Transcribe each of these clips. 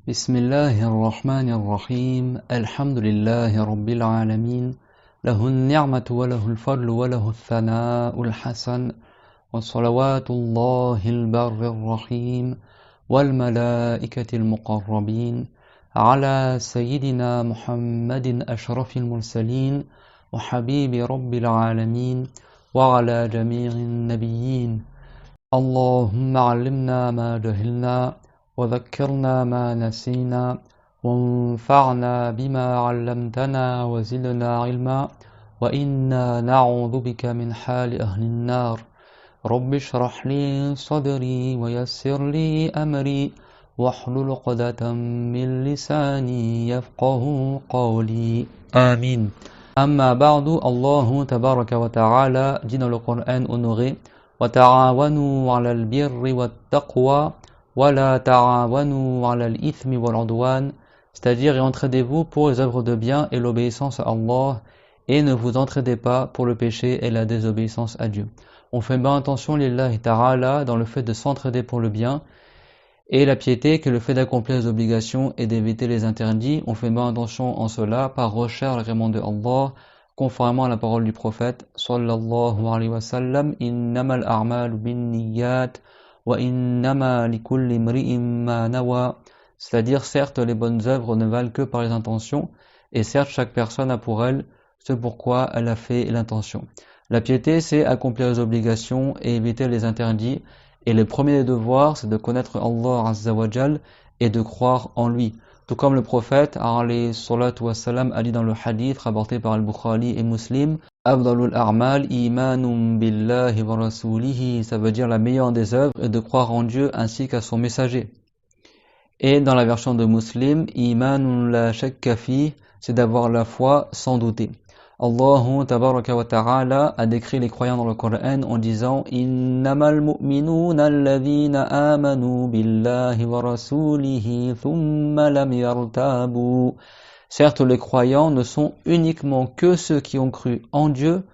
بسم الله الرحمن الرحيم الحمد لله رب العالمين له النعمة وله الفضل وله الثناء الحسن وصلوات الله البر الرحيم والملائكة المقربين على سيدنا محمد أشرف المرسلين وحبيب رب العالمين وعلى جميع النبيين اللهم علمنا ما جهلنا وذكرنا ما نسينا وانفعنا بما علمتنا وزدنا علما وإنا نعوذ بك من حال أهل النار رب اشرح لي صدري ويسر لي أمري واحلل عقدة من لساني يفقه قولي آمين أما بعد الله تبارك وتعالى dit dans le Coran honoré وتعاونوا على البر والتقوى وَلَا تَعَاوَنُوا عَلَى الْإِثْمِ وَالْعُدْوَانِ, c'est-à-dire et entraidez-vous pour les œuvres de bien et l'obéissance à Allah, et ne vous entraidez pas pour le péché et la désobéissance à Dieu. On fait bien attention, lillahi ta'ala, dans le fait de s'entraider pour le bien, et la piété, que le fait d'accomplir les obligations et d'éviter les interdits. On fait bien attention en cela, par recherche l'agrément de Allah, conformément à la parole du prophète, sallallahu alayhi wa sallam, innamal a'malu bin niyyat, c'est-à-dire certes les bonnes œuvres ne valent que par les intentions et certes chaque personne a pour elle ce pourquoi elle a fait l'intention. La piété c'est accomplir les obligations et éviter les interdits et le premier des devoirs c'est de connaître Allah Azza wa Jal et de croire en lui. Tout comme le prophète alayhi salatu wassalam a dit dans le hadith rapporté par Al-Bukhari et Muslim, Afdalul a'mal imanum billahi wa rasulihi, ça veut dire la meilleure des œuvres est de croire en Dieu ainsi qu'à son messager. Et dans la version de Muslim, imanun la shakka fi, c'est d'avoir la foi sans douter. Allah tabaraka wa ta'ala a décrit les croyants dans le Coran en disant innamal mu'minuna alladhina amanu billahi wa rasulihi thumma lam yartabu. Certes, les croyants ne sont uniquement que ceux qui ont cru en Dieu,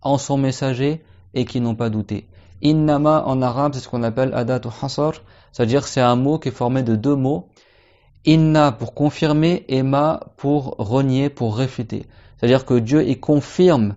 en son messager et qui n'ont pas douté. Innama en arabe, c'est ce qu'on appelle adatu hasar, c'est-à-dire c'est un mot qui est formé de deux mots. Inna pour confirmer et ma pour renier, pour réfuter. C'est-à-dire que Dieu il confirme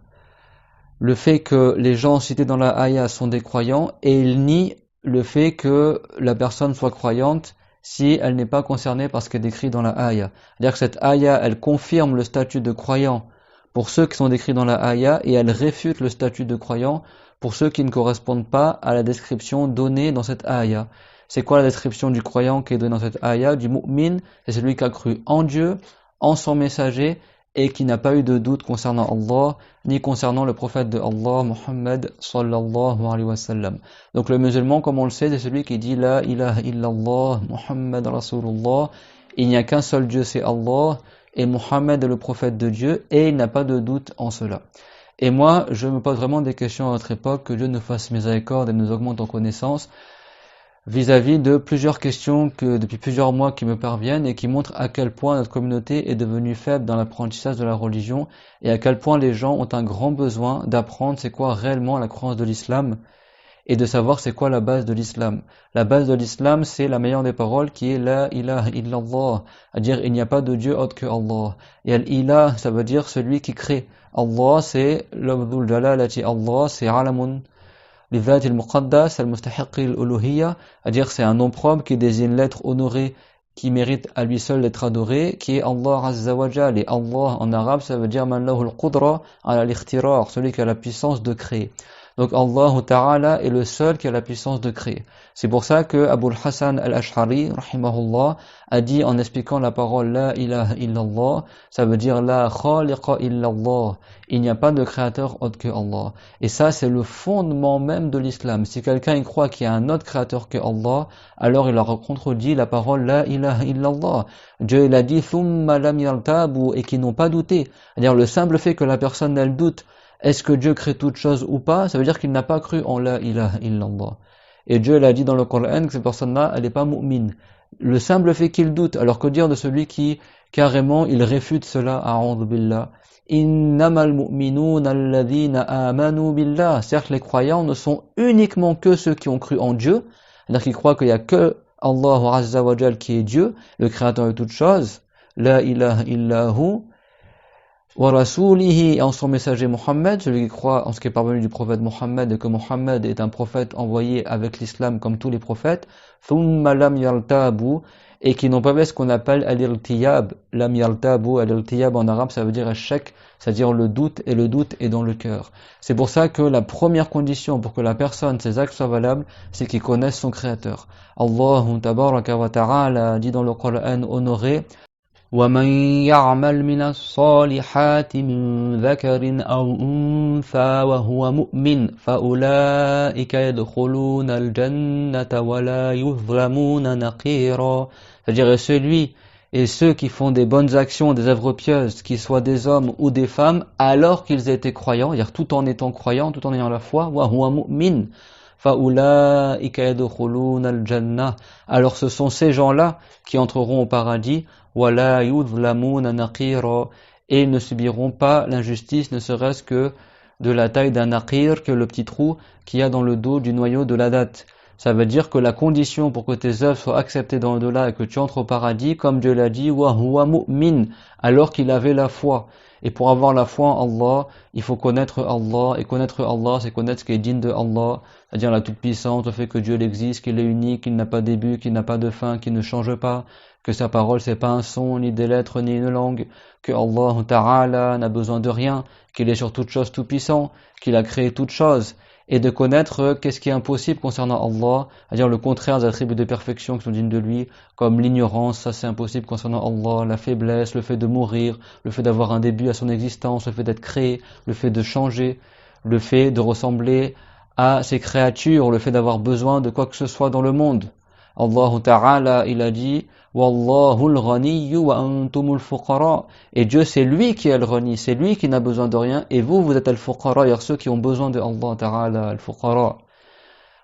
le fait que les gens cités dans la ayah sont des croyants et il nie le fait que la personne soit croyante si elle n'est pas concernée par ce qui est décrit dans la ayah. C'est-à-dire que cette ayah, elle confirme le statut de croyant pour ceux qui sont décrits dans la ayah et elle réfute le statut de croyant pour ceux qui ne correspondent pas à la description donnée dans cette ayah. C'est quoi la description du croyant qui est donnée dans cette ayah? Du mu'min, c'est celui qui a cru en Dieu, en son messager, et qui n'a pas eu de doute concernant Allah, ni concernant le prophète de Allah, Muhammad sallallahu alayhi wa sallam. Donc le musulman, comme on le sait, c'est celui qui dit La ilaha illallah, Muhammad rasulullah, il n'y a qu'un seul Dieu, c'est Allah, et Muhammad est le prophète de Dieu, et il n'a pas de doute en cela. Et moi, je me pose vraiment des questions à notre époque, que Dieu nous fasse miséricorde et nous augmente en connaissance, vis-à-vis de plusieurs questions que depuis plusieurs mois qui me parviennent et qui montrent à quel point notre communauté est devenue faible dans l'apprentissage de la religion et à quel point les gens ont un grand besoin d'apprendre c'est quoi réellement la croyance de l'islam et de savoir c'est quoi la base de l'islam. La base de l'islam c'est la meilleure des paroles qui est la ilaha illallah, c'est-à-dire il n'y a pas de Dieu autre que Allah. Et al-ilah ça veut dire celui qui crée. Allah c'est l'abdul jalalati, Allah c'est alamun لذات المقدس المستحق الألوهية, c'est-à-dire c'est un nom propre qui désigne l'être honoré qui mérite à lui seul d'être adoré, qui est Allah Azza wa Jal. Et Allah en arabe ça veut dire man lahu al-qudra ala al-ikhtirar, celui qui a la puissance de créer. Donc Allah Ta'ala est le seul qui a la puissance de créer. C'est pour ça que Abu al-Hasan al-Ash'ari rahimahullah a dit en expliquant la parole la ilaha illallah, ça veut dire la khaliqa illallah, il n'y a pas de créateur autre que Allah. Et ça c'est le fondement même de l'islam. Si quelqu'un y croit qu'il y a un autre créateur que Allah, alors il a contredit la parole la ilaha illallah. Dieu il a dit thumma lam yartabu, et qu'ils n'ont pas douté. C'est-à-dire le simple fait que la personne elle doute est-ce que Dieu crée toute chose ou pas, ça veut dire qu'il n'a pas cru en la ilaha illallah. Et Dieu l'a dit dans le Coran que cette personne-là, elle n'est pas mu'min. Le simple fait qu'il doute, alors que dire de celui qui, carrément, il réfute cela, a'udhu billah. Innamal mu'minuna alladhina amanu billah. Certes, les croyants ne sont uniquement que ceux qui ont cru en Dieu, c'est-à-dire qu'ils croient qu'il n'y a que Allah Azza wa Jal qui est Dieu, le créateur de toutes choses, la ilaha illahu, wa rasulihi, et en son messager Mohammed, celui qui croit en ce qui est parvenu du prophète Mohammed et que Mohammed est un prophète envoyé avec l'islam comme tous les prophètes, thumma lam yartabu, et qui n'ont pas fait ce qu'on appelle al-irtiyab, lam yartabu, al-irtiyab en arabe ça veut dire shak, c'est-à-dire le doute, et le doute est dans le cœur. C'est pour ça que la première condition pour que la personne, ses actes soient valables, c'est qu'il connaisse son créateur. Allah tabaraka wa ta'ala dit dans le Coran honoré, وَمَنْ يَعْمَلْ مِنَ الصَّالِحَاتِ مِنْ ذَكَرٍ أَوْ أُنْثَى وَهُوَ مُؤْمِنٌ فَأُولَئِكَ يَدْخُلُونَ الْجَنَّةَ وَلَا يُظْلَمُونَ نَقِيرًا. C'est-à-dire celui et ceux qui font des bonnes actions, des œuvres pieuses, qu'ils soient des hommes ou des femmes, alors qu'ils étaient croyants, c'est-à-dire tout en étant croyants, tout en ayant la foi, وَهُوَ مُؤْمِنٌ فَأُولَئِكَ يَدْخُلُونَ الْجَنَّةَ. Alors ce sont ces gens-là qui entreront au paradis, وَلَا يُظْلَمُونَ نَقِيرًا, et ils ne subiront pas l'injustice, ne serait-ce que de la taille d'un naqir, que le petit trou qu'il y a dans le dos du noyau de la date. Ça veut dire que la condition pour que tes œuvres soient acceptées dans l'au-delà et que tu entres au paradis, comme Dieu l'a dit, وَهُوَ مُؤْمِنٌ, alors qu'il avait la foi. Et pour avoir la foi en Allah, il faut connaître Allah, et connaître Allah, c'est connaître ce qui est digne de Allah, c'est-à-dire la toute-puissance, le fait que Dieu existe, qu'il est unique, qu'il n'a pas de début, qu'il n'a pas de fin, qu'il ne change pas, que sa parole c'est pas un son, ni des lettres, ni une langue, que Allah Ta'ala n'a besoin de rien, qu'il est sur toute chose tout-puissant, qu'il a créé toute chose, et de connaître qu'est-ce qui est impossible concernant Allah, c'est-à-dire le contraire des attributs de perfection qui sont dignes de lui, comme l'ignorance, ça c'est impossible concernant Allah, la faiblesse, le fait de mourir, le fait d'avoir un début à son existence, le fait d'être créé, le fait de changer, le fait de ressembler à ses créatures, le fait d'avoir besoin de quoi que ce soit dans le monde. Allah Ta'ala, il a dit Wallahu al-ghaniyyu wa antumul fuqara. Et Dieu, c'est lui qui est le ghani, c'est lui qui n'a besoin de rien, et vous êtes al-fuqara, c'est-à-dire ceux qui ont besoin de Allah Ta'ala, al-fuqara.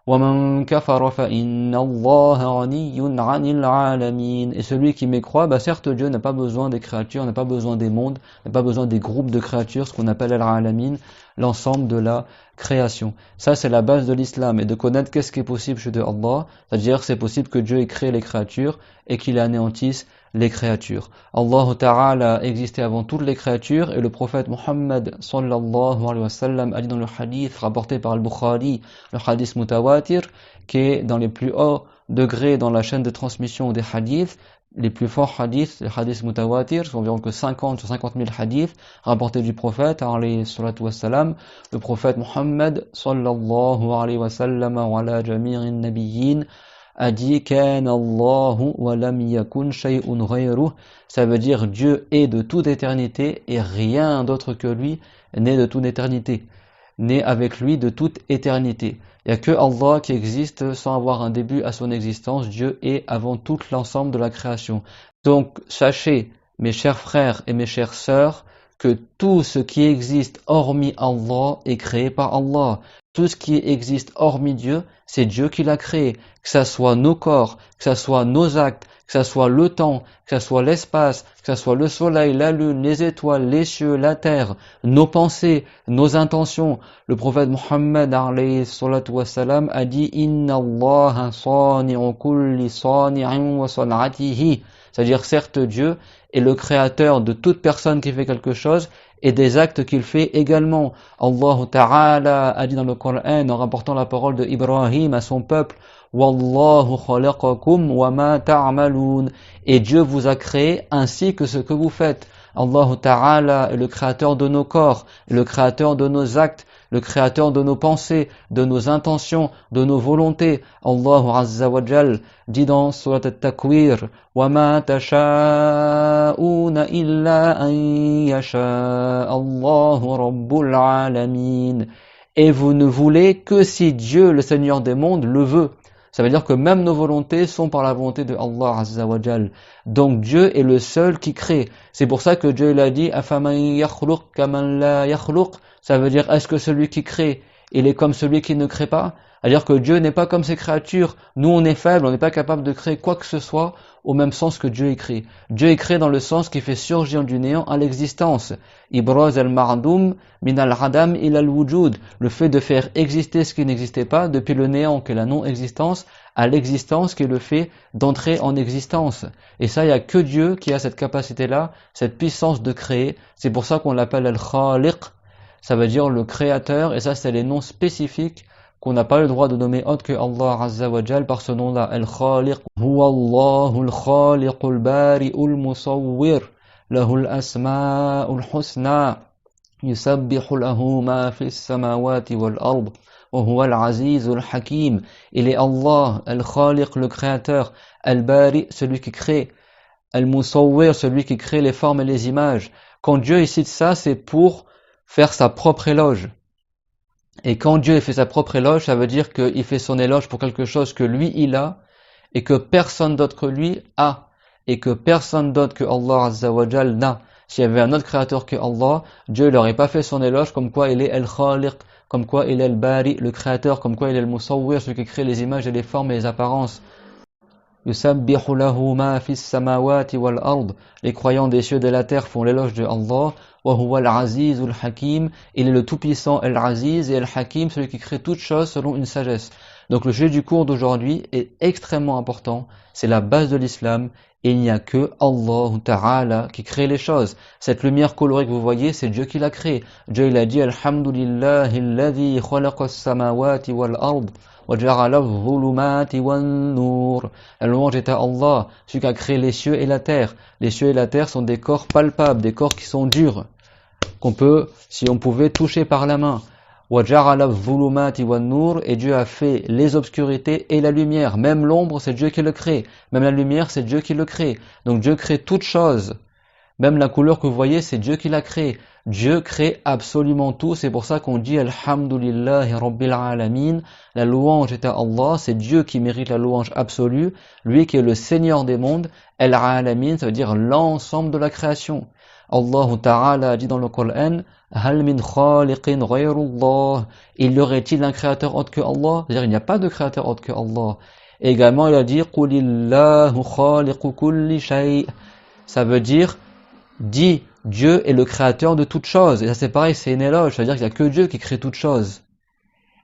وَمَنْ كَفَرَ فَإِنَّ اللَّهَ غَنِيٌّ عَنِ الْعَالَمِينَ. Et celui qui mécroit, certes Dieu n'a pas besoin des créatures, n'a pas besoin des mondes, n'a pas besoin des groupes de créatures, ce qu'on appelle al-alamin, l'ensemble de la création. Ça c'est la base de l'islam, et de connaître qu'est-ce qui est possible chez Allah, c'est-à-dire c'est possible que Dieu ait créé les créatures et qu'il anéantisse les créatures. Allah Ta'ala existait avant toutes les créatures, et le prophète Muhammad sallallahu alayhi wa sallam a dit dans le hadith rapporté par Al-Bukhari, le hadith mutawatir, qui est dans les plus hauts degrés dans la chaîne de transmission des hadiths, les plus forts hadiths, les hadiths mutawatir, sont environ que 50 sur 50 000 hadiths rapportés du prophète alayhi salatu wa salam. Le prophète Muhammad sallallahu alayhi wa sallam wa ala jami'in nabiyyin a dit Kana Allahu wa lam yakun shay'un ghayruh. Ça veut dire Dieu est de toute éternité et rien d'autre que lui n'est de toute éternité, n'est avec lui de toute éternité. Il n'y a que Allah qui existe sans avoir un début à son existence. Dieu est avant tout l'ensemble de la création. Donc sachez, mes chers frères et mes chères sœurs, que tout ce qui existe hormis Allah est créé par Allah. Tout ce qui existe hormis Dieu, c'est Dieu qui l'a créé. Que ça soit nos corps, que ça soit nos actes, que ça soit le temps, que ça soit l'espace, que ça soit le soleil, la lune, les étoiles, les cieux, la terre, nos pensées, nos intentions. Le prophète Muhammad alayhi salatu wa salam a dit Inna Allah sani'u kulli sani'in wa san'atihi. C'est-à-dire certes Dieu est le créateur de toute personne qui fait quelque chose et des actes qu'il fait également. Allah Ta'ala a dit dans le Coran en rapportant la parole de Ibrahim à son peuple Wallahu khalaqakum wa ma ta'malun. Et Dieu vous a créé ainsi que ce que vous faites. Allah Ta'ala est le créateur de nos corps, le créateur de nos actes, le créateur de nos pensées, de nos intentions, de nos volontés. Allah Azza wa Jal dit dans Surat At-Takwir وَمَا تَشَاءُونَ إِلَّا أَن يَشَاءَ اللَّهُ رَبُّ الْعَالَمِينَ. Et vous ne voulez que si Dieu, le Seigneur des mondes, le veut. Ça veut dire que même nos volontés sont par la volonté de Allah Azza wa Jal. Donc Dieu est le seul qui crée. C'est pour ça que Dieu l'a dit أَفَمَنْ يَخْلُقْ كَمَنْ لَا يَخْلُقْ. Ça veut dire est-ce que celui qui crée il est comme celui qui ne crée pas. C'est-à-dire que Dieu n'est pas comme ses créatures. Nous, on est faibles, on n'est pas capable de créer quoi que ce soit au même sens que Dieu est créé. Dieu est créé dans le sens qui fait surgir du néant à l'existence. Ibraz al-ma'doum min al-hadam ila al-wujud. Le fait de faire exister ce qui n'existait pas, depuis le néant qui est la non-existence, à l'existence qui est le fait d'entrer en existence. Et ça, il n'y a que Dieu qui a cette capacité-là, cette puissance de créer. C'est pour ça qu'on l'appelle al-khaliq. Ça veut dire le créateur, et ça, c'est les noms spécifiques qu'on n'a pas le droit de nommer autre que Allah Azza wa Jal par ce nom-là, Al-Khaliq. Huwa Allahu al-Khaliq al-Bari al-Musawwir, lahu al-asma'u al-husna, yusabbihu lahu ma fi as-samawati wal-ard, wa huwa al-Aziz al-Hakim. Il est Allah, Al-Khaliq, le créateur, Al-Bari, celui qui crée, Al-Musawwir, celui qui crée les formes et les images. Quand Dieu cite ça, c'est pour faire sa propre éloge. Et quand Dieu fait sa propre éloge, ça veut dire qu'il fait son éloge pour quelque chose que lui il a, et que personne d'autre que lui a, et que personne d'autre que Allah Azza wa Jal n'a. S'il y avait un autre créateur que Allah, Dieu n'aurait pas fait son éloge comme quoi il est Al-Khaliq, comme quoi il est Al-Bari, le créateur, comme quoi il est Al-Musawwir, celui qui crée les images et les formes et les apparences. Yusabbihu lahu ma fis samawati wal ard. Les croyants des cieux et de la terre font l'éloge de Allah. Wa huwa al-Aziz al-Hakim. Il est le tout-puissant Al-Aziz et Al-Hakim, celui qui crée toutes choses selon une sagesse. Donc le sujet du cours d'aujourd'hui est extrêmement important. C'est la base de l'islam. Et il n'y a que Allah Ta'ala qui crée les choses. Cette lumière colorée que vous voyez, c'est Dieu qui l'a créée. Dieu il a dit Alhamdulillahi alladhi khalaqa as-samawati wal ard. La louange est à Allah, celui qui a créé les cieux et la terre. Les cieux et la terre sont des corps palpables, des corps qui sont durs, qu'on peut, si on pouvait, toucher par la main. Et Dieu a fait les obscurités et la lumière. Même l'ombre, c'est Dieu qui le crée. Même la lumière, c'est Dieu qui le crée. Donc Dieu crée toutes choses. Même la couleur que vous voyez, c'est Dieu qui l'a créée. Dieu crée absolument tout. C'est pour ça qu'on dit Alhamdulillahi Rabbil Alamin. La louange est à Allah. C'est Dieu qui mérite la louange absolue. Lui qui est le Seigneur des mondes. Al-Alamin, ça veut dire l'ensemble de la création. Allah Ta'ala a dit dans le Coran Hal min khaliqin ghayrullah. Il y aurait-il un créateur autre que Allah? C'est-à-dire il n'y a pas de créateur autre que Allah. Et également il a dit Qulillahu khaliqu kulli shay. Ça veut dire dit Dieu est le créateur de toutes choses. Et ça c'est pareil, c'est une éloge, c'est-à-dire qu'il n'y a que Dieu qui crée toutes choses.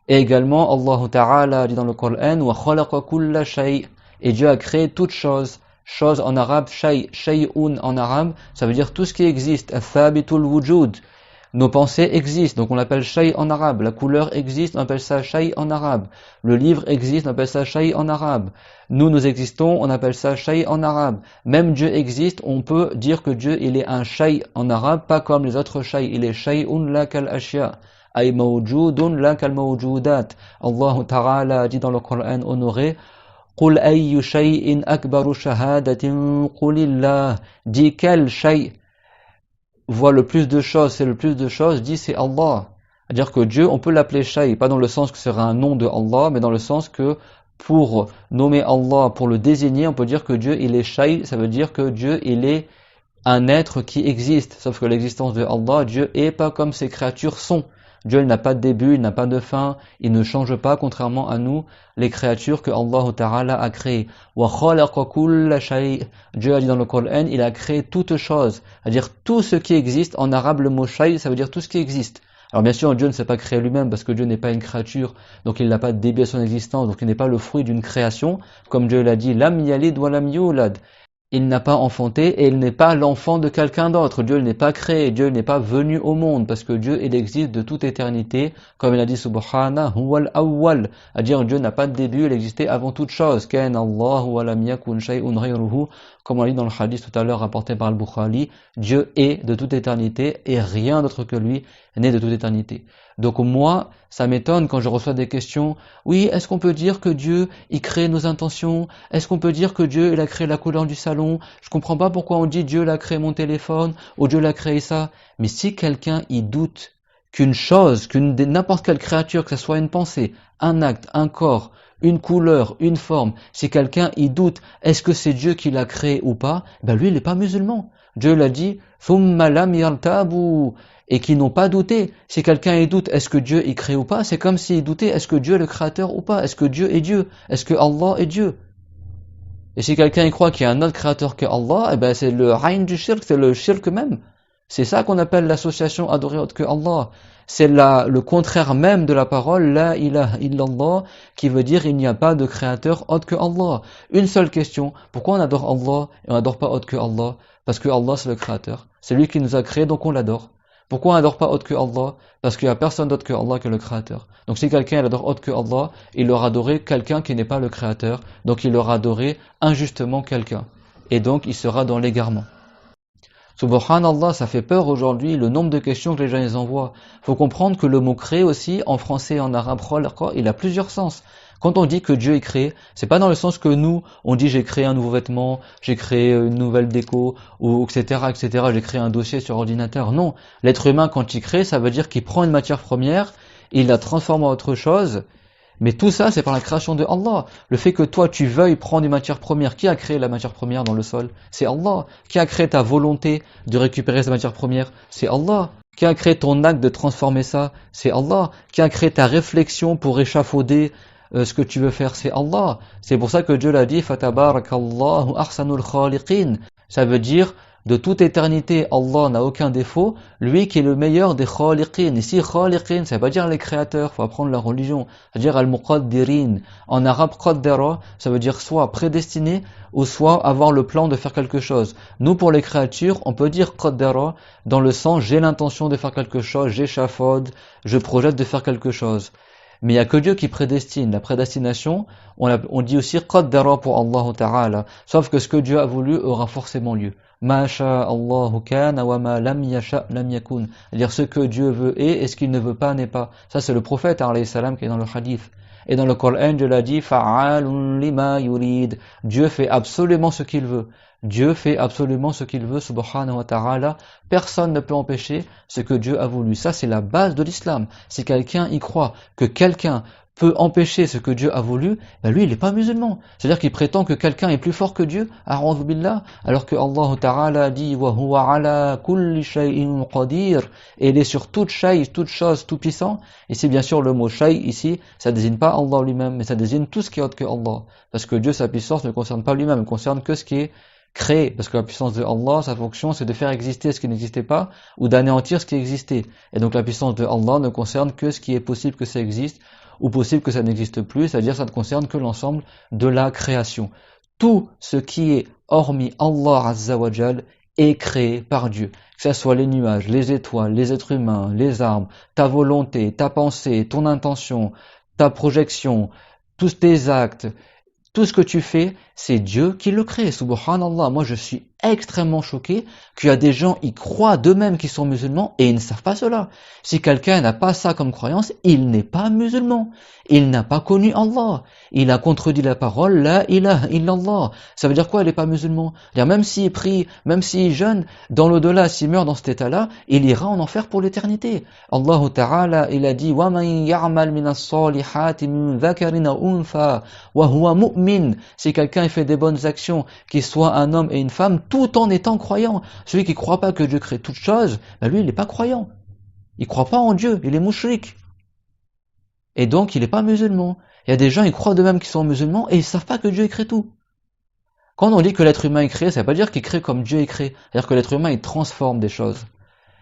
Et également Allah Ta'ala dit dans le Coran Wa khalaqa kulla shay. Et Dieu a créé toutes choses. Chose en arabe, shay'un en arabe, ça veut dire tout ce qui existe. Athabitul wujud. Nos pensées existent, donc on l'appelle shay en arabe. La couleur existe, on appelle ça shay en arabe. Le livre existe, on appelle ça shay en arabe. Nous existons, on appelle ça shay en arabe. Même Dieu existe, on peut dire que Dieu il est un shay en arabe, pas comme les autres shay. Il est shay'un la kal ashya. Ay mawjudun la kal mawjudat. Allah Ta'ala dit dans le Coran honoré Qul ayyu shay'in akbaru shahadatin qulillah. Dis quel shay voit le plus de choses, c'est le plus de choses, dit c'est Allah. C'est-à-dire que Dieu, on peut l'appeler shay, pas dans le sens que ce serait un nom de Allah, mais dans le sens que pour nommer Allah, pour le désigner, on peut dire que Dieu il est shay, ça veut dire que Dieu il est un être qui existe. Sauf que l'existence de Allah, Dieu est pas comme ses créatures sont. Dieu n'a pas de début, il n'a pas de fin, il ne change pas contrairement à nous, les créatures que Allah Ta'ala a créées. Wa khalaqa kulla shay. Dieu a dit dans le Coran, il a créé toutes choses, c'est-à-dire tout ce qui existe. En arabe, le mot shay, ça veut dire tout ce qui existe. Alors bien sûr, Dieu ne s'est pas créé lui-même parce que Dieu n'est pas une créature, donc il n'a pas de début à son existence, donc il n'est pas le fruit d'une création, comme Dieu l'a dit, lam yalid wa lam yulad. Il n'a pas enfanté et il n'est pas l'enfant de quelqu'un d'autre. Dieu n'est pas créé, Dieu n'est pas venu au monde parce que Dieu il existe de toute éternité, comme il a dit Subhanahu wal awwal, à dire Dieu n'a pas de début, il existait avant toute chose. Kan Allah wa lam yakun shay'un ghayruhu, comme on l'a dit dans le hadith tout à l'heure rapporté par Al-Bukhari, Dieu est de toute éternité et rien d'autre que lui n'est de toute éternité. Donc moi, ça m'étonne quand je reçois des questions. Oui, est-ce qu'on peut dire que Dieu, il crée nos intentions? Est-ce qu'on peut dire que Dieu, il a créé la couleur du salon? Je comprends pas pourquoi on dit Dieu, il a créé mon téléphone, ou Dieu, il a créé ça. Mais si quelqu'un, il doute qu'une chose, n'importe quelle créature, que ce soit une pensée, un acte, un corps, une couleur, une forme, si quelqu'un, il doute, est-ce que c'est Dieu qui l'a créé ou pas? Ben lui, il n'est pas musulman. Dieu l'a dit, thumma lam yartabu, et qui n'ont pas douté. Si quelqu'un y doute, est-ce que Dieu y crée ou pas, c'est comme s'il doutait, est-ce que Dieu est le créateur ou pas, est-ce que Dieu est Dieu, est-ce que Allah est Dieu. Et si quelqu'un y croit qu'il y a un autre créateur que Allah, eh ben c'est le ayn du shirk, c'est le shirk même. C'est ça qu'on appelle l'association adorée autre que Allah. C'est le contraire même de la parole la ilaha illallah, qui veut dire il n'y a pas de créateur autre que Allah. Une seule question, pourquoi on adore Allah et on n'adore pas autre que Allah? Parce que Allah c'est le créateur. C'est lui qui nous a créés, donc on l'adore. Pourquoi on n'adore pas autre que Allah? Parce qu'il n'y a personne d'autre que Allah que le créateur. Donc si quelqu'un adore autre que Allah, il aura adoré quelqu'un qui n'est pas le créateur, donc il aura adoré injustement quelqu'un. Et donc il sera dans l'égarement. Subhanallah, ça fait peur aujourd'hui, le nombre de questions que les gens les envoient. Faut comprendre que le mot créer aussi, en français et en arabe, il a plusieurs sens. Quand on dit que Dieu est créé, c'est pas dans le sens que nous, on dit j'ai créé un nouveau vêtement, j'ai créé une nouvelle déco, ou etc., j'ai créé un dossier sur ordinateur. Non. L'être humain, quand il crée, ça veut dire qu'il prend une matière première, il la transforme en autre chose. Mais tout ça, c'est par la création de Allah. Le fait que toi, tu veuilles prendre une matière première, qui a créé la matière première dans le sol? C'est Allah. Qui a créé ta volonté de récupérer cette matière première? C'est Allah. Qui a créé ton acte de transformer ça? C'est Allah. Qui a créé ta réflexion pour échafauder ce que tu veux faire? C'est Allah. C'est pour ça que Dieu l'a dit, Fatabarakallahu ahsanul khaliqin. Ça veut dire, de toute éternité, Allah n'a aucun défaut, lui qui est le meilleur des khaliqin. Ici, khaliqin, ça veut pas dire les créateurs, faut apprendre la religion. Ça veut dire al-muqaddirin. En arabe, qaddara, ça veut dire soit prédestiné, ou soit avoir le plan de faire quelque chose. Nous, pour les créatures, on peut dire qaddara, dans le sens, j'ai l'intention de faire quelque chose, j'échafaude, je projette de faire quelque chose. Mais il n'y a que Dieu qui prédestine. La prédestination, on dit aussi qaddara pour Allah Ta'ala. Sauf que ce que Dieu a voulu aura forcément lieu. Ma sha'Allahu kana wa ma lam yasha' lam yakun. C'est-à-dire ce que Dieu veut est et ce qu'il ne veut pas n'est pas. Ça c'est le prophète alayhi salam qui est dans le hadith. Et dans le Coran, Dieu l'a dit fa'alun lima yurid. Dieu fait absolument ce qu'il veut. Dieu fait absolument ce qu'il veut, subhanahu wa ta'ala. Personne ne peut empêcher ce que Dieu a voulu. Ça, c'est la base de l'islam. Si quelqu'un y croit que quelqu'un peut empêcher ce que Dieu a voulu, ben lui, il n'est pas musulman. C'est-à-dire qu'il prétend que quelqu'un est plus fort que Dieu, a'udhu billah, alors que Allah ta'ala dit wa huwa ala kulli shay'in qadir, et il est sur toute chose, tout puissant. Ici, bien sûr, le mot shay, ici, ça désigne pas Allah lui-même, mais ça désigne tout ce qui est autre que Allah. Parce que Dieu, sa puissance ne concerne pas lui-même, ne concerne que ce qui est créé, parce que la puissance de Allah, sa fonction, c'est de faire exister ce qui n'existait pas, ou d'anéantir ce qui existait. Et donc la puissance de Allah ne concerne que ce qui est possible que ça existe, ou possible que ça n'existe plus, c'est-à-dire ça ne concerne que l'ensemble de la création. Tout ce qui est hormis Allah Azza wa Jal est créé par Dieu. Que ce soit les nuages, les étoiles, les êtres humains, les arbres, ta volonté, ta pensée, ton intention, ta projection, tous tes actes, tout ce que tu fais, c'est Dieu qui le crée. Subhanallah, moi je suis extrêmement choqué qu'il y a des gens, ils croient d'eux-mêmes qu'ils sont musulmans et ils ne savent pas cela. Si quelqu'un n'a pas ça comme croyance, il n'est pas musulman. Il n'a pas connu Allah. Il a contredit la parole, la ilaha illallah. Ça veut dire quoi, il n'est pas musulman? C'est-à-dire, même s'il prie, même s'il jeûne, dans l'au-delà, s'il meurt dans cet état-là, il ira en enfer pour l'éternité. Allah Ta'ala, il a dit, وَمَنْ يَعْمَلْ مِنَ الصَّالِحَاتِ مِنْ ذَكَرٍ أَوْ أُنْثَى وَهُوَ مُؤْمِنٌ. Si quelqu'un fait des bonnes actions, qu'il soit un homme et une femme, tout en étant croyant. Celui qui ne croit pas que Dieu crée toutes choses, ben lui, il n'est pas croyant. Il ne croit pas en Dieu, il est mouchrik. Et donc, il n'est pas musulman. Il y a des gens, ils croient d'eux-mêmes qu'ils sont musulmans et ils ne savent pas que Dieu crée tout. Quand on dit que l'être humain est créé, ça ne veut pas dire qu'il crée comme Dieu est créé. C'est-à-dire que l'être humain, il transforme des choses.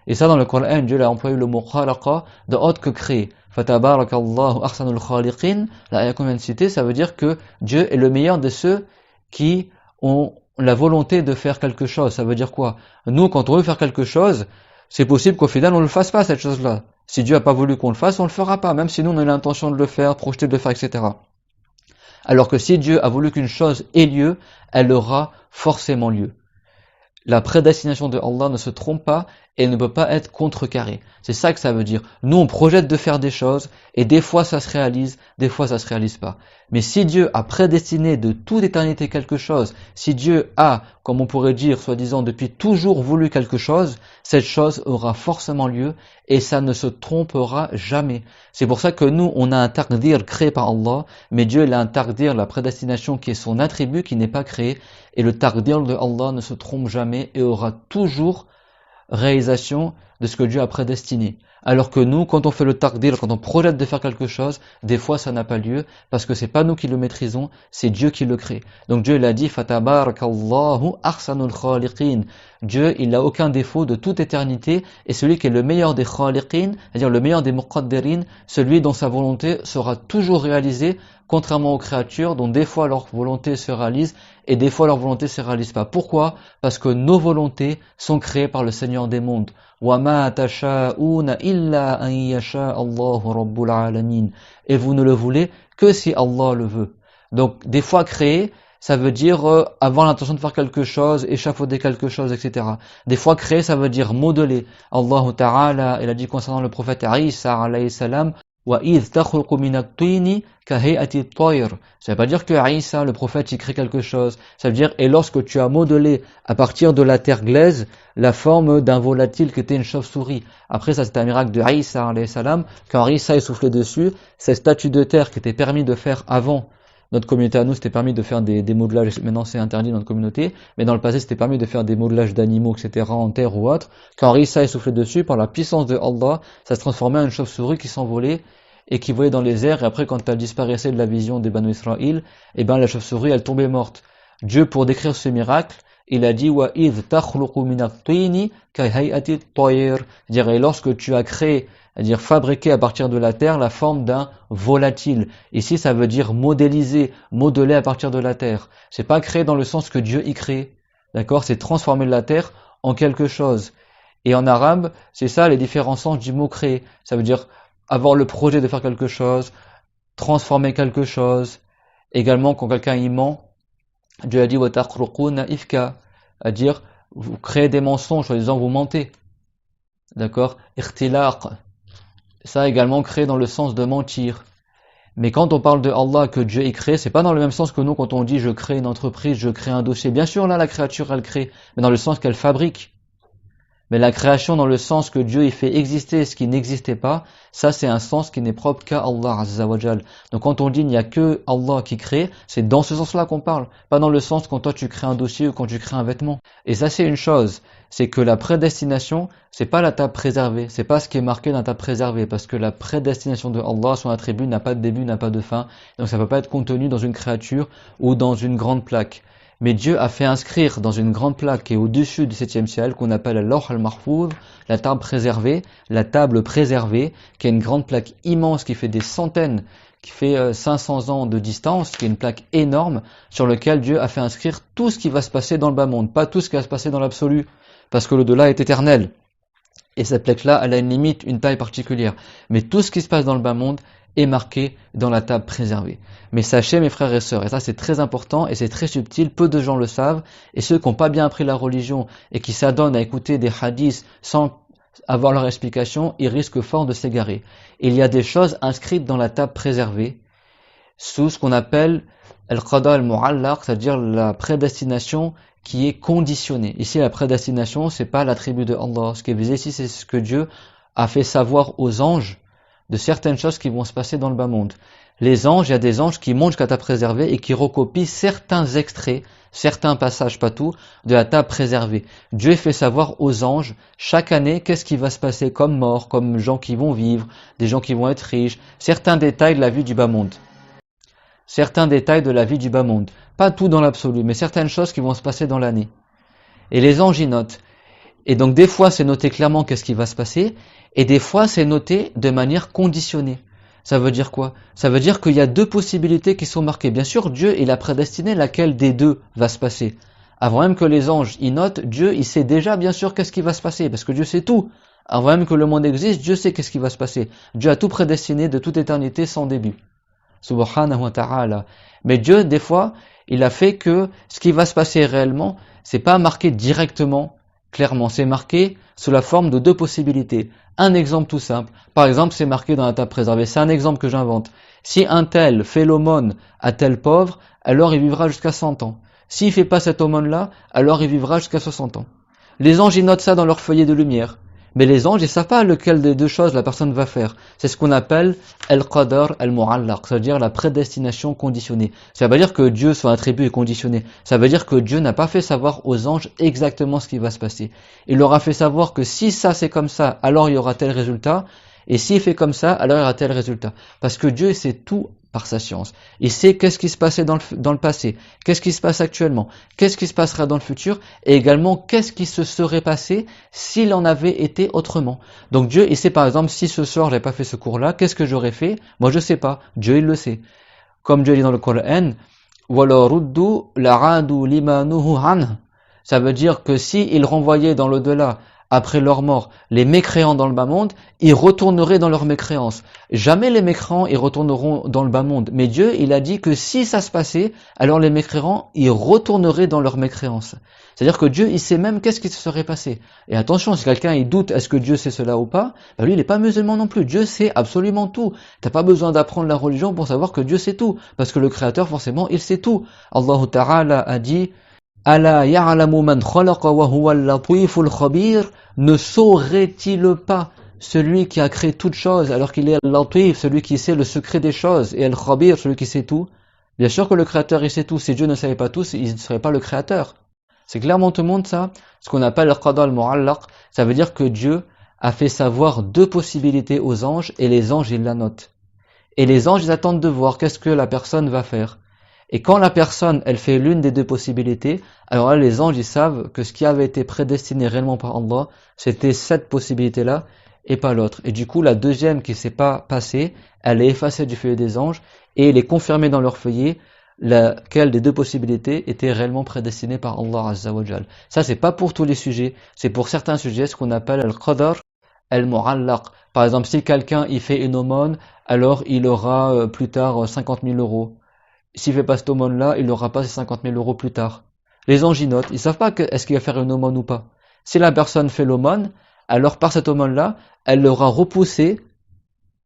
Et ça, dans le Coran, Dieu a employé le mot khalaqa de autre que créer. Fatabarakallahu ahsanul khaliqin. Là, qu'on vient de citer, ça veut dire que Dieu est le meilleur de ceux qui ont la volonté de faire quelque chose. Ça veut dire quoi? Nous, quand on veut faire quelque chose, c'est possible qu'au final, on ne le fasse pas, cette chose-là. Si Dieu n'a pas voulu qu'on le fasse, on ne le fera pas, même si nous, on a l'intention de le faire, projeté de le faire, etc. Alors que si Dieu a voulu qu'une chose ait lieu, elle aura forcément lieu. La prédestination de Allah ne se trompe pas, et elle ne peut pas être contrecarrée. C'est ça que ça veut dire. Nous, on projette de faire des choses, et des fois ça se réalise, des fois ça se réalise pas. Mais si Dieu a prédestiné de toute éternité quelque chose, si Dieu a, comme on pourrait dire, soi-disant, depuis toujours voulu quelque chose, cette chose aura forcément lieu, et ça ne se trompera jamais. C'est pour ça que nous, on a un taqdir créé par Allah, mais Dieu, il a un taqdir, la prédestination qui est son attribut, qui n'est pas créé, et le taqdir de Allah ne se trompe jamais, et aura toujours réalisation de ce que Dieu a prédestiné. Alors que nous, quand on fait le taqdir, quand on projette de faire quelque chose, des fois ça n'a pas lieu, parce que c'est pas nous qui le maîtrisons, c'est Dieu qui le crée. Donc Dieu, il a dit, Fatabarakallahu ahsanul khaliqin. Dieu, il n'a aucun défaut de toute éternité, et celui qui est le meilleur des khaliqin, c'est-à-dire le meilleur des muqaddirin, celui dont sa volonté sera toujours réalisée, contrairement aux créatures, dont des fois leur volonté se réalise, et des fois leur volonté ne se réalise pas. Pourquoi? Parce que nos volontés sont créées par le Seigneur des mondes. وَمَا تَشَاءُونَ إِلَّا أَن يَشَاءَ اللَّهُ رَبُّ الْعَالَمِينَ. Et vous ne le voulez que si Allah le veut. Donc, des fois créer, ça veut dire avoir l'intention de faire quelque chose, échafauder quelque chose, etc. Des fois créer, ça veut dire modeler. Allah Ta'ala, il a dit concernant le prophète Isa alayhi salam, وَإِذْ تَخْلُقُ مِنَ الطِّينِ كَهَيْئَةِ الطَّيْرِ. Ça veut pas dire que Isa, le prophète, il crée quelque chose. Ça veut dire, et lorsque tu as modelé à partir de la terre glaise la forme d'un volatile qui était une chauve-souris. Après, ça c'est un miracle de Isa alayhi salam. Quand Isa est soufflé dessus, ces statues de terre qui étaient permis de faire avant notre communauté à nous, c'était permis de faire des modelages, maintenant c'est interdit dans notre communauté, mais dans le passé c'était permis de faire des modelages d'animaux, etc. en terre ou autre. Quand Isa est soufflé dessus, par la puissance de Allah, ça se transformait en une chauve-souris qui s'envolait et qui volait dans les airs, et après quand elle disparaissait de la vision des Banu Israël, et ben la chauve-souris elle tombait morte. Dieu, pour décrire ce miracle, il a dit وَإِذْ تَخْلُقُ مِنَ الطِّينِ كَهَيْئَةِ الطَّيْرِ. C'est-à-dire, et lorsque tu as créé, c'est-à-dire fabriquer à partir de la terre la forme d'un volatile. Ici, ça veut dire modéliser, modeler à partir de la terre. C'est pas créer dans le sens que Dieu y crée. D'accord? C'est transformer la terre en quelque chose. Et en arabe, c'est ça les différents sens du mot créer. Ça veut dire avoir le projet de faire quelque chose, transformer quelque chose. Également, quand quelqu'un y ment, Dieu a dit وَتَخْلُقُونَ إِفْكًا, à dire vous créez des mensonges en disant vous mentez. D'accord? Ikhtilaq, ça également créé dans le sens de mentir. Mais quand on parle de Allah que Dieu y crée, c'est pas dans le même sens que nous quand on dit je crée une entreprise, je crée un dossier. Bien sûr là la créature elle crée, mais dans le sens qu'elle fabrique. Mais la création dans le sens que Dieu y fait exister ce qui n'existait pas, ça c'est un sens qui n'est propre qu'à Allah Azza wa Jal. Donc quand on dit il n'y a que Allah qui crée, c'est dans ce sens-là qu'on parle. Pas dans le sens quand toi tu crées un dossier ou quand tu crées un vêtement. Et ça c'est une chose, c'est que la prédestination, c'est pas la table préservée, c'est pas ce qui est marqué dans la table préservée, parce que la prédestination de Allah, son attribut n'a pas de début, n'a pas de fin, donc ça peut pas être contenu dans une créature ou dans une grande plaque. Mais Dieu a fait inscrire dans une grande plaque qui est au-dessus du 7e ciel, qu'on appelle la Lawh al-Mahfouz, la table préservée, qui est une grande plaque immense qui fait des centaines, qui fait 500 ans de distance, qui est une plaque énorme, sur laquelle Dieu a fait inscrire tout ce qui va se passer dans le bas monde, pas tout ce qui va se passer dans l'absolu, parce que l'au-delà est éternel. Et cette plaque-là, elle a une limite, une taille particulière. Mais tout ce qui se passe dans le bas monde est marqué dans la table préservée. Mais sachez mes frères et sœurs, et ça c'est très important et c'est très subtil, peu de gens le savent, et ceux qui n'ont pas bien appris la religion et qui s'adonnent à écouter des hadiths sans avoir leur explication, ils risquent fort de s'égarer. Il y a des choses inscrites dans la table préservée sous ce qu'on appelle al-qada al-mu'allaq, c'est-à-dire la prédestination qui est conditionnée. Ici la prédestination, c'est pas l'attribut de Allah. Ce qui est visé ici, c'est ce que Dieu a fait savoir aux anges de certaines choses qui vont se passer dans le bas monde. Les anges, il y a des anges qui montent jusqu'à table préservée et qui recopient certains extraits, certains passages, pas tout, de la table préservée. Dieu fait savoir aux anges, chaque année, qu'est-ce qui va se passer comme mort, comme gens qui vont vivre, des gens qui vont être riches, certains détails de la vie du bas monde. Certains détails de la vie du bas monde. Pas tout dans l'absolu, mais certaines choses qui vont se passer dans l'année. Et les anges y notent. Et donc des fois c'est noté clairement qu'est-ce qui va se passer, et des fois c'est noté de manière conditionnée. Ça veut dire quoi? Ça veut dire qu'il y a deux possibilités qui sont marquées. Bien sûr, Dieu il a prédestiné laquelle des deux va se passer. Avant même que les anges y notent, Dieu il sait déjà bien sûr qu'est-ce qui va se passer, parce que Dieu sait tout. Avant même que le monde existe, Dieu sait qu'est-ce qui va se passer. Dieu a tout prédestiné de toute éternité sans début. Subhanahu wa ta'ala. Mais Dieu, des fois, il a fait que ce qui va se passer réellement, c'est pas marqué directement Clairement, c'est marqué sous la forme de deux possibilités. Un exemple tout simple. Par exemple, c'est marqué dans la table préservée. C'est un exemple que j'invente. Si un tel fait l'aumône à tel pauvre, alors il vivra jusqu'à 100 ans. S'il fait pas cette aumône-là, alors il vivra jusqu'à 60 ans. Les anges, ils notent ça dans leur feuillet de lumière. Mais les anges, ils savent pas lequel des deux choses la personne va faire. C'est ce qu'on appelle al-qadar al-mu'allaq, c'est-à-dire la prédestination conditionnée. Ça veut pas dire que Dieu, son attribut est conditionné. Ça veut dire que Dieu n'a pas fait savoir aux anges exactement ce qui va se passer. Il leur a fait savoir que si ça c'est comme ça, alors il y aura tel résultat. Et s'il fait comme ça, alors il y aura tel résultat. Parce que Dieu sait tout par sa science. Il sait qu'est-ce qui se passait dans le passé, qu'est-ce qui se passe actuellement, qu'est-ce qui se passera dans le futur, et également qu'est-ce qui se serait passé s'il en avait été autrement. Donc Dieu, il sait par exemple, si ce soir j'avais pas fait ce cours-là, qu'est-ce que j'aurais fait? Moi je sais pas, Dieu il le sait. Comme Dieu dit dans le Coran, وَلَا رُدُّوا لَعَادُوا لِمَا نُهُوا عَنْهُ. Ça veut dire que si ils renvoyaient dans l'au-delà, après leur mort, les mécréants dans le bas monde, ils retourneraient dans leur mécréance. Jamais les mécréants, ils retourneront dans le bas monde. Mais Dieu, il a dit que si ça se passait, alors les mécréants, ils retourneraient dans leur mécréance. C'est-à-dire que Dieu, il sait même qu'est-ce qui se serait passé. Et attention, si quelqu'un, il doute, est-ce que Dieu sait cela ou pas, ben lui, il n'est pas musulman non plus. Dieu sait absolument tout. T'as pas besoin d'apprendre la religion pour savoir que Dieu sait tout. Parce que le Créateur, forcément, il sait tout. Allah Ta'ala a dit, Ala ya'lamu man khalaqa wa huwa al-latiful khabir. Ne saurait-il pas celui qui a créé toute chose alors qu'il est al-latif, celui qui sait le secret des choses, et al-khabir, celui qui sait tout? Bien sûr que le créateur il sait tout. Si Dieu ne savait pas tout, il ne serait pas le créateur. C'est clairement tout le monde ça. Ce qu'on appelle al-qada al-mu'allaq, ça veut dire que Dieu a fait savoir deux possibilités aux anges et les anges ils la notent. Et les anges ils attendent de voir qu'est-ce que la personne va faire. Et quand la personne, elle fait l'une des deux possibilités, alors là, les anges, ils savent que ce qui avait été prédestiné réellement par Allah, c'était cette possibilité-là et pas l'autre. Et du coup, la deuxième qui s'est pas passée, elle est effacée du feuillet des anges et elle est confirmée dans leur feuillet laquelle des deux possibilités était réellement prédestinée par Allah Azza wa Jal. Ça, c'est pas pour tous les sujets, c'est pour certains sujets, ce qu'on appelle al-qadar al-mu'allaq. Par exemple, si quelqu'un, il fait une aumône, alors il aura plus tard 50 000 euros. S'il fait pas cette aumône-là, il n'aura pas ces 50 000 euros plus tard. Les anges y notent, ils savent pas est-ce qu'il va faire une aumône ou pas. Si la personne fait l'aumône, alors par cette aumône-là, elle aura repoussé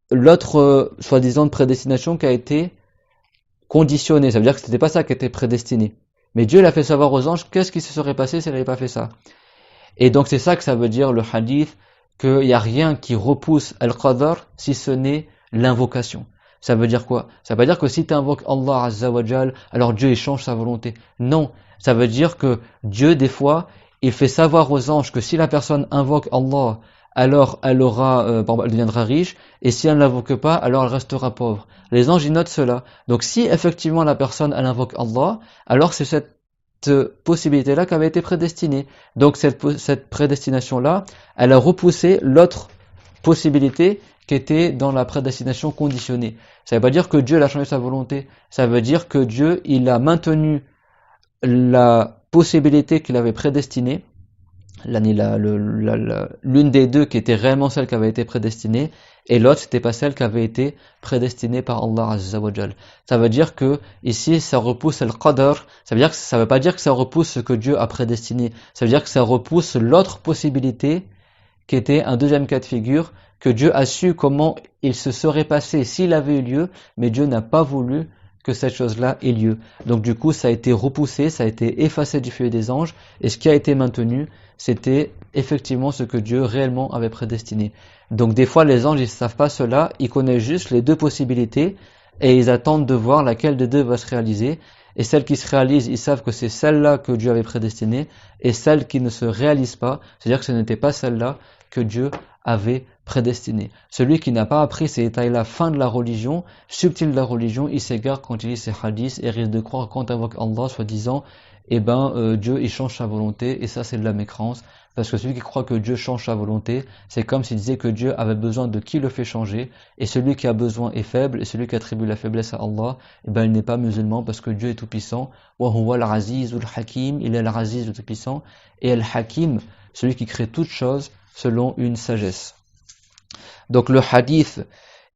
l'autre soi-disant de prédestination qui a été conditionnée. Ça veut dire que c'était pas ça qui était prédestiné. Mais Dieu l'a fait savoir aux anges qu'est-ce qui se serait passé si elle n'avait pas fait ça. Et donc c'est ça que ça veut dire le hadith, qu'il n'y a rien qui repousse al-qadar si ce n'est l'invocation. Ça veut dire quoi? Ça veut dire que si tu invoques Allah Azza wa Jal, alors Dieu il change sa volonté. Non, ça veut dire que Dieu des fois, il fait savoir aux anges que si la personne invoque Allah, alors elle deviendra riche, et si elle ne l'invoque pas, alors elle restera pauvre. Les anges ils notent cela. Donc si effectivement la personne elle invoque Allah, alors c'est cette possibilité-là qui avait été prédestinée. Donc cette prédestination-là, elle a repoussé l'autre possibilité qui était dans la prédestination conditionnée. Ça ne veut pas dire que Dieu a changé sa volonté, ça veut dire que Dieu il a maintenu la possibilité qu'il avait prédestinée, l'une des deux qui était réellement celle qui avait été prédestinée, et l'autre c'était pas celle qui avait été prédestinée par Allah Azza wa Jal. Ça veut dire que ici ça repousse le qadar, ça veut pas dire que ça repousse ce que Dieu a prédestiné, ça veut dire que ça repousse l'autre possibilité qui était un deuxième cas de figure, que Dieu a su comment il se serait passé s'il avait eu lieu, mais Dieu n'a pas voulu que cette chose-là ait lieu. Donc du coup, ça a été repoussé, ça a été effacé du feuillet des anges, et ce qui a été maintenu, c'était effectivement ce que Dieu réellement avait prédestiné. Donc des fois, les anges, ils ne savent pas cela, ils connaissent juste les deux possibilités, et ils attendent de voir laquelle des deux va se réaliser, et celle qui se réalise, ils savent que c'est celle-là que Dieu avait prédestinée, et celle qui ne se réalise pas, c'est-à-dire que ce n'était pas celle-là que Dieu avait prédestinée. Celui qui n'a pas appris ces détails-là, fin de la religion, subtil de la religion, il s'égare quand il lit ces hadiths et risque de croire quand il invoque Allah, soi-disant, Dieu il change sa volonté, et ça c'est de la mécrance, parce que celui qui croit que Dieu change sa volonté, c'est comme s'il disait que Dieu avait besoin de qui le fait changer, et celui qui a besoin est faible, et celui qui attribue la faiblesse à Allah, il n'est pas musulman, parce que Dieu est tout puissant. Wa huwa al-aziz al-hakim, il est al-aziz le tout puissant, et al-hakim, celui qui crée toutes choses selon une sagesse. Donc le hadith,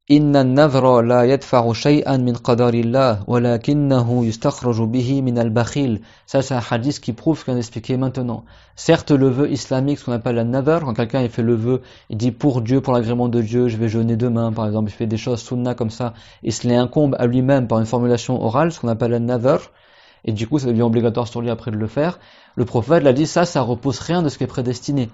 Inna an-nadhra la yadfa'u shay'an min qadarillah, walakinnahu yustakhraju bihi min al-bakhil. Ça, c'est un hadith qui prouve ce qu'on a expliqué maintenant. Certes, le vœu islamique, ce qu'on appelle an-nadhr, quand quelqu'un il fait le vœu, il dit pour Dieu, pour l'agrément de Dieu, je vais jeûner demain, par exemple, il fait des choses sunna comme ça, il se les incombe à lui-même par une formulation orale, ce qu'on appelle an-nadhr, et du coup, ça devient obligatoire sur lui après de le faire. Le prophète l'a dit, ça repousse rien de ce qui est prédestiné.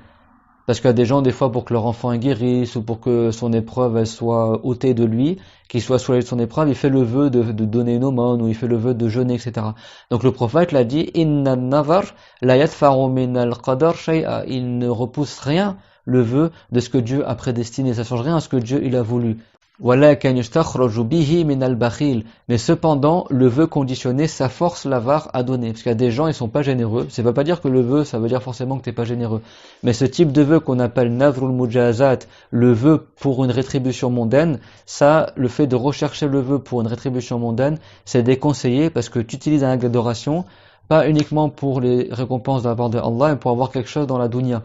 Parce qu'il y a des gens, des fois, pour que leur enfant guérisse, ou pour que son épreuve elle soit ôtée de lui, qu'il soit soulagé de son épreuve, il fait le vœu de donner une aumône, ou il fait le vœu de jeûner, etc. Donc le prophète l'a dit, Inna an-nadhar la yadfa'u min al-qadar shay'a. Il ne repousse rien, le vœu, de ce que Dieu a prédestiné. Ça change rien à ce que Dieu il a voulu. وَلَكَنْ يُسْتَخْرَجُ بِهِ مِنَ الْبَخِيلِ. Mais cependant, le vœu conditionné, ça force l'avare à donner. Parce qu'il y a des gens, ils sont pas généreux. Ça veut pas dire que le vœu, ça veut dire forcément que t'es pas généreux. Mais ce type de vœu qu'on appelle nadhrul mujazat, le vœu pour une rétribution mondaine, ça, le fait de rechercher le vœu pour une rétribution mondaine, c'est déconseillé parce que tu utilises un acte d'adoration, pas uniquement pour les récompenses de la part de Allah, mais pour avoir quelque chose dans la dunya.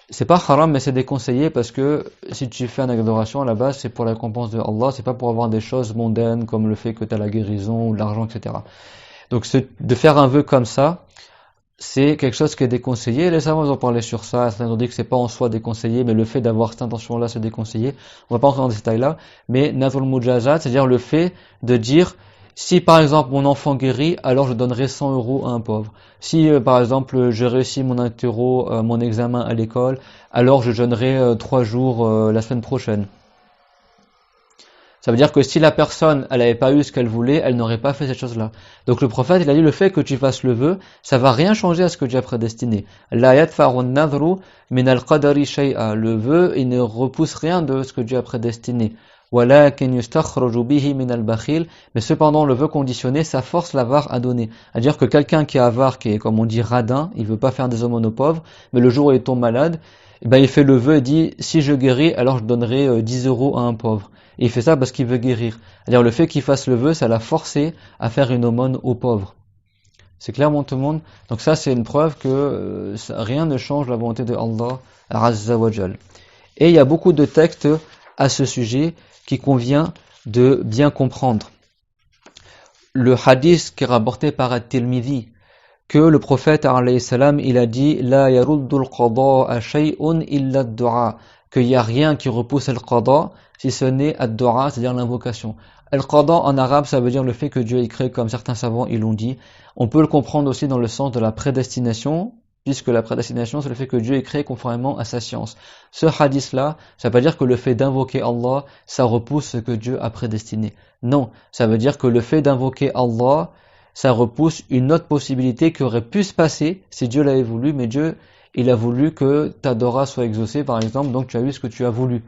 C'est pas haram, mais c'est déconseillé parce que si tu fais une adoration à la base, c'est pour la récompense de Allah, c'est pas pour avoir des choses mondaines comme le fait que tu as la guérison ou l'argent, etc. Donc de faire un vœu comme ça, c'est quelque chose qui est déconseillé. Les savants ont parlé sur ça, certains ont dit que c'est pas en soi déconseillé, mais le fait d'avoir cette intention-là, c'est déconseillé. On va pas entrer dans ces détails-là, mais nadhrul mujazat, c'est-à-dire le fait de dire si par exemple mon enfant guérit, alors je donnerai 100 € à un pauvre. Si par exemple je réussis mon interro, mon examen à l'école, alors je jeûnerai 3 jours la semaine prochaine. Ça veut dire que si la personne, elle n'avait pas eu ce qu'elle voulait, elle n'aurait pas fait cette chose-là. Donc le prophète, il a dit le fait que tu fasses le vœu, ça va rien changer à ce que Dieu a prédestiné. La yadfa'u an-nadhru min al-qadari shay'a. Le vœu, il ne repousse rien de ce que Dieu a prédestiné. وَلَكِنْ يُسْتَخْرَجُ بِهِ مِنَ الْبَخِيلِ. Mais cependant, le vœu conditionné, ça force l'avare à donner. C'est-à-dire que quelqu'un qui est avare, qui est, comme on dit, radin, il veut pas faire des aumônes aux pauvres, mais le jour où il tombe malade, ben, il fait le vœu et dit, si je guéris, alors je donnerai 10 € à un pauvre. Et il fait ça parce qu'il veut guérir. C'est-à-dire le fait qu'il fasse le vœu, ça l'a forcé à faire une aumône aux pauvres. C'est clair, mon tout le monde? Donc ça, c'est une preuve que rien ne change la volonté de Allah Azza wa Jal. Et il y a beaucoup de textes à ce sujet qui convient de bien comprendre. Le hadith qui est rapporté par At-Tirmidhi, que le prophète alayhi salam, il a dit la yaruddul qada'a shay'un illa ad-du'a, qu'il n'y a rien qui repousse le qada si ce n'est ad-du'a, c'est-à-dire l'invocation. Al-qada en arabe, ça veut dire le fait que Dieu ait créé, comme certains savants ils l'ont dit. On peut le comprendre aussi dans le sens de la prédestination, puisque la prédestination, c'est le fait que Dieu ait créé conformément à sa science. Ce hadith-là, ça ne veut pas dire que le fait d'invoquer Allah, ça repousse ce que Dieu a prédestiné. Non, ça veut dire que le fait d'invoquer Allah, ça repousse une autre possibilité qui aurait pu se passer si Dieu l'avait voulu, mais Dieu, il a voulu que ta dora soit exaucée, par exemple, donc tu as eu ce que tu as voulu.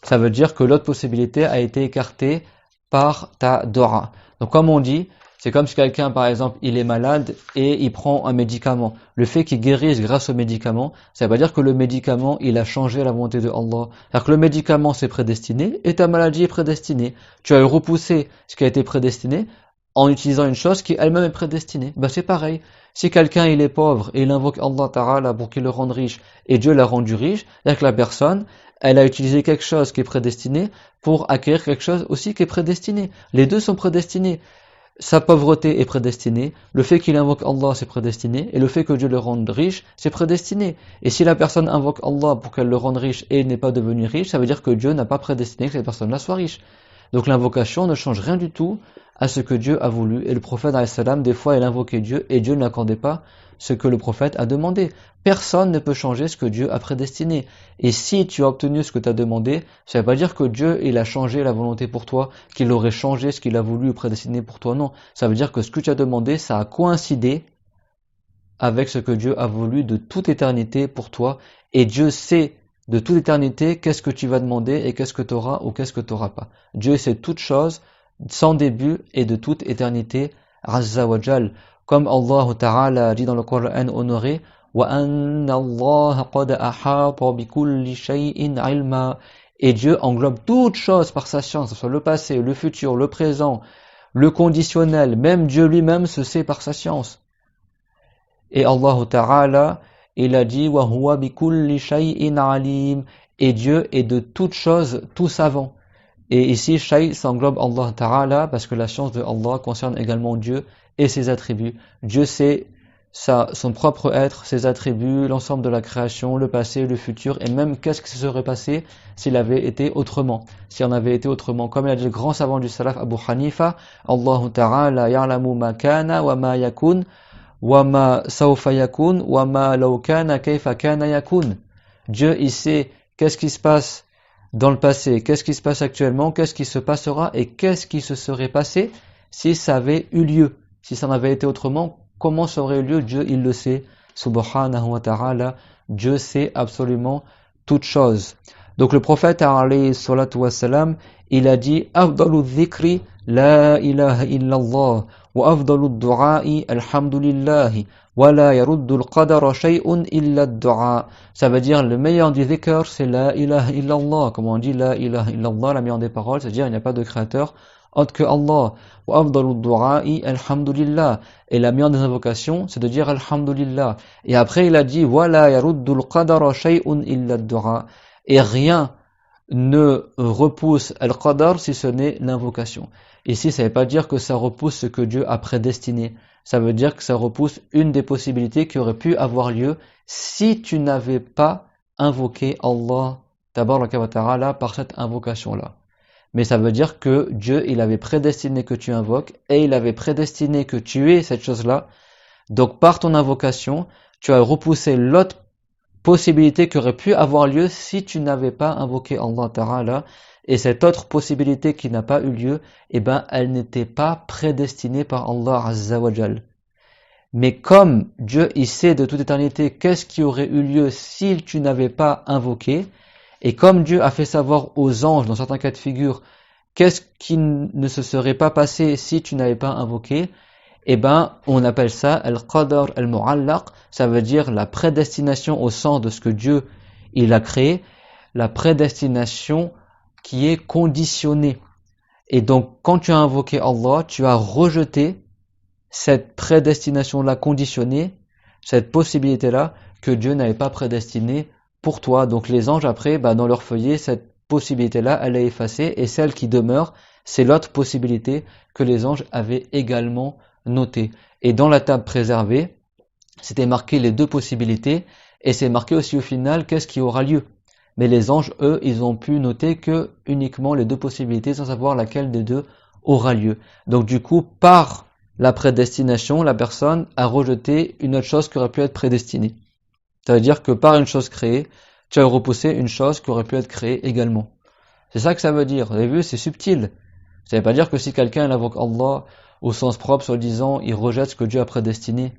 Ça veut dire que l'autre possibilité a été écartée par ta dora. Donc comme on dit, c'est comme si quelqu'un, par exemple, il est malade et il prend un médicament. Le fait qu'il guérisse grâce au médicament, ça veut pas dire que le médicament, il a changé la volonté de Allah. C'est-à-dire que le médicament, c'est prédestiné et ta maladie est prédestinée. Tu as repoussé ce qui a été prédestiné en utilisant une chose qui elle-même est prédestinée. Ben c'est pareil. Si quelqu'un il est pauvre et il invoque Allah Ta'ala pour qu'il le rende riche et Dieu l'a rendu riche, c'est-à-dire que la personne, elle a utilisé quelque chose qui est prédestiné pour acquérir quelque chose aussi qui est prédestiné. Les deux sont prédestinés. Sa pauvreté est prédestinée, le fait qu'il invoque Allah c'est prédestiné, et le fait que Dieu le rende riche c'est prédestiné. Et si la personne invoque Allah pour qu'elle le rende riche et n'est pas devenue riche, ça veut dire que Dieu n'a pas prédestiné que cette personne-là soit riche. Donc l'invocation ne change rien du tout à ce que Dieu a voulu. Et le prophète, des fois, il invoquait Dieu et Dieu ne l'accordait pas ce que le prophète a demandé. Personne ne peut changer ce que Dieu a prédestiné. Et si tu as obtenu ce que tu as demandé, ça ne veut pas dire que Dieu il a changé la volonté pour toi, qu'il aurait changé ce qu'il a voulu ou prédestiné pour toi. Non, ça veut dire que ce que tu as demandé, ça a coïncidé avec ce que Dieu a voulu de toute éternité pour toi. Et Dieu sait de toute éternité qu'est-ce que tu vas demander et qu'est-ce que tu auras ou qu'est-ce que tu n'auras pas. Dieu sait toutes choses sans début et de toute éternité. Azza wa Jal. Comme Allah Ta'ala dit dans le Coran honoré, وَأَنَّ اللَّهَ قَدْ أَحَاطَ بِكُلِّ شَيْءٍ عِلْمًا. Et Dieu englobe toutes choses par sa science, que ce soit le passé, le futur, le présent, le conditionnel, même Dieu lui-même se sait par sa science. Et Allah Ta'ala, il a dit وَهُوَ بِكُلِّ شَيْءٍ عَلِيمٌ. et Dieu est de toutes choses tout savant. Et ici, Shay s'englobe Allah Ta'ala parce que la science de Allah concerne également Dieu et ses attributs. Dieu sait son propre être, ses attributs, l'ensemble de la création, le passé, le futur, et même qu'est-ce qui se serait passé s'il avait été autrement, s'il en avait été autrement. Comme il a dit le grand savant du salaf Abu Hanifa, Allahu Ta'ala ya'lamu ma kana wa ma yakun wa ma sawfa yakun wa ma law kana kayfa kana yakun. Dieu, il sait qu'est-ce qui se passe dans le passé, qu'est-ce qui se passe actuellement, qu'est-ce qui se passera et qu'est-ce qui se serait passé si ça avait eu lieu, si ça n'avait été autrement. Comment ça aurait eu lieu? Dieu, il le sait. Subhanahu wa ta'ala. Dieu sait absolument toutes choses. Donc le prophète, alayhi salatu wassalam, il a dit Afdalu dhikri la ilaha illallah wa afdalu du'a'i alhamdulillahi wa la yaruddu al-qadara shay'un illa ad-du'a. Ça veut dire le meilleur du dhikr, c'est la ilaha illallah. Comme on dit la ilaha illallah, la meilleure des paroles, c'est-à-dire il n'y a pas de créateur autre que Allah. Wa afdalu du'a'i alhamdulillah. Et la meilleure des invocations, c'est de dire alhamdulillah. Et après, il a dit wala yaruddu al-qadara shay'un illa ad-du'a. Et rien ne repousse al-qadar si ce n'est l'invocation. Ici, ça ne veut pas dire que ça repousse ce que Dieu a prédestiné. Ça veut dire que ça repousse une des possibilités qui aurait pu avoir lieu si tu n'avais pas invoqué Allah tabaraka wa ta'ala par cette invocation-là. Mais ça veut dire que Dieu, il avait prédestiné que tu invoques et il avait prédestiné que tu aies cette chose-là. Donc par ton invocation, tu as repoussé l'autre possibilité qui aurait pu avoir lieu si tu n'avais pas invoqué Allah Ta'ala. Et cette autre possibilité qui n'a pas eu lieu, eh ben, elle n'était pas prédestinée par Allah Azza wa Jal. Mais comme Dieu, il sait de toute éternité qu'est-ce qui aurait eu lieu si tu n'avais pas invoqué, et comme Dieu a fait savoir aux anges, dans certains cas de figure, qu'est-ce qui ne se serait pas passé si tu n'avais pas invoqué, eh ben, on appelle ça al-qadar al-mu'allaq, ça veut dire la prédestination au sens de ce que Dieu, il a créé, la prédestination qui est conditionnée. Et donc, quand tu as invoqué Allah, tu as rejeté cette prédestination-là conditionnée, cette possibilité-là que Dieu n'avait pas prédestinée pour toi. Donc les anges après, dans leur feuillet, cette possibilité-là, elle est effacée, et celle qui demeure, c'est l'autre possibilité que les anges avaient également notée. Et dans la table préservée, c'était marqué les deux possibilités, et c'est marqué aussi au final qu'est-ce qui aura lieu. Mais les anges, eux, ils ont pu noter que uniquement les deux possibilités, sans savoir laquelle des deux aura lieu. Donc du coup, par la prédestination, la personne a rejeté une autre chose qui aurait pu être prédestinée. Ça veut dire que par une chose créée, tu as repoussé une chose qui aurait pu être créée également. C'est ça que ça veut dire. Vous avez vu, c'est subtil. Ça ne veut pas dire que si quelqu'un invoque Allah au sens propre, soi-disant, il rejette ce que Dieu a prédestiné.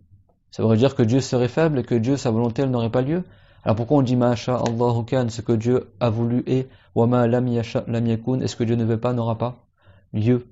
Ça veut dire que Dieu serait faible et que Dieu, sa volonté, elle n'aurait pas lieu. Alors pourquoi on dit Ma'asha Allahu kan, ce que Dieu a voulu est, wa ma lam yasha lam yakun, et ce que Dieu ne veut pas n'aura pas lieu.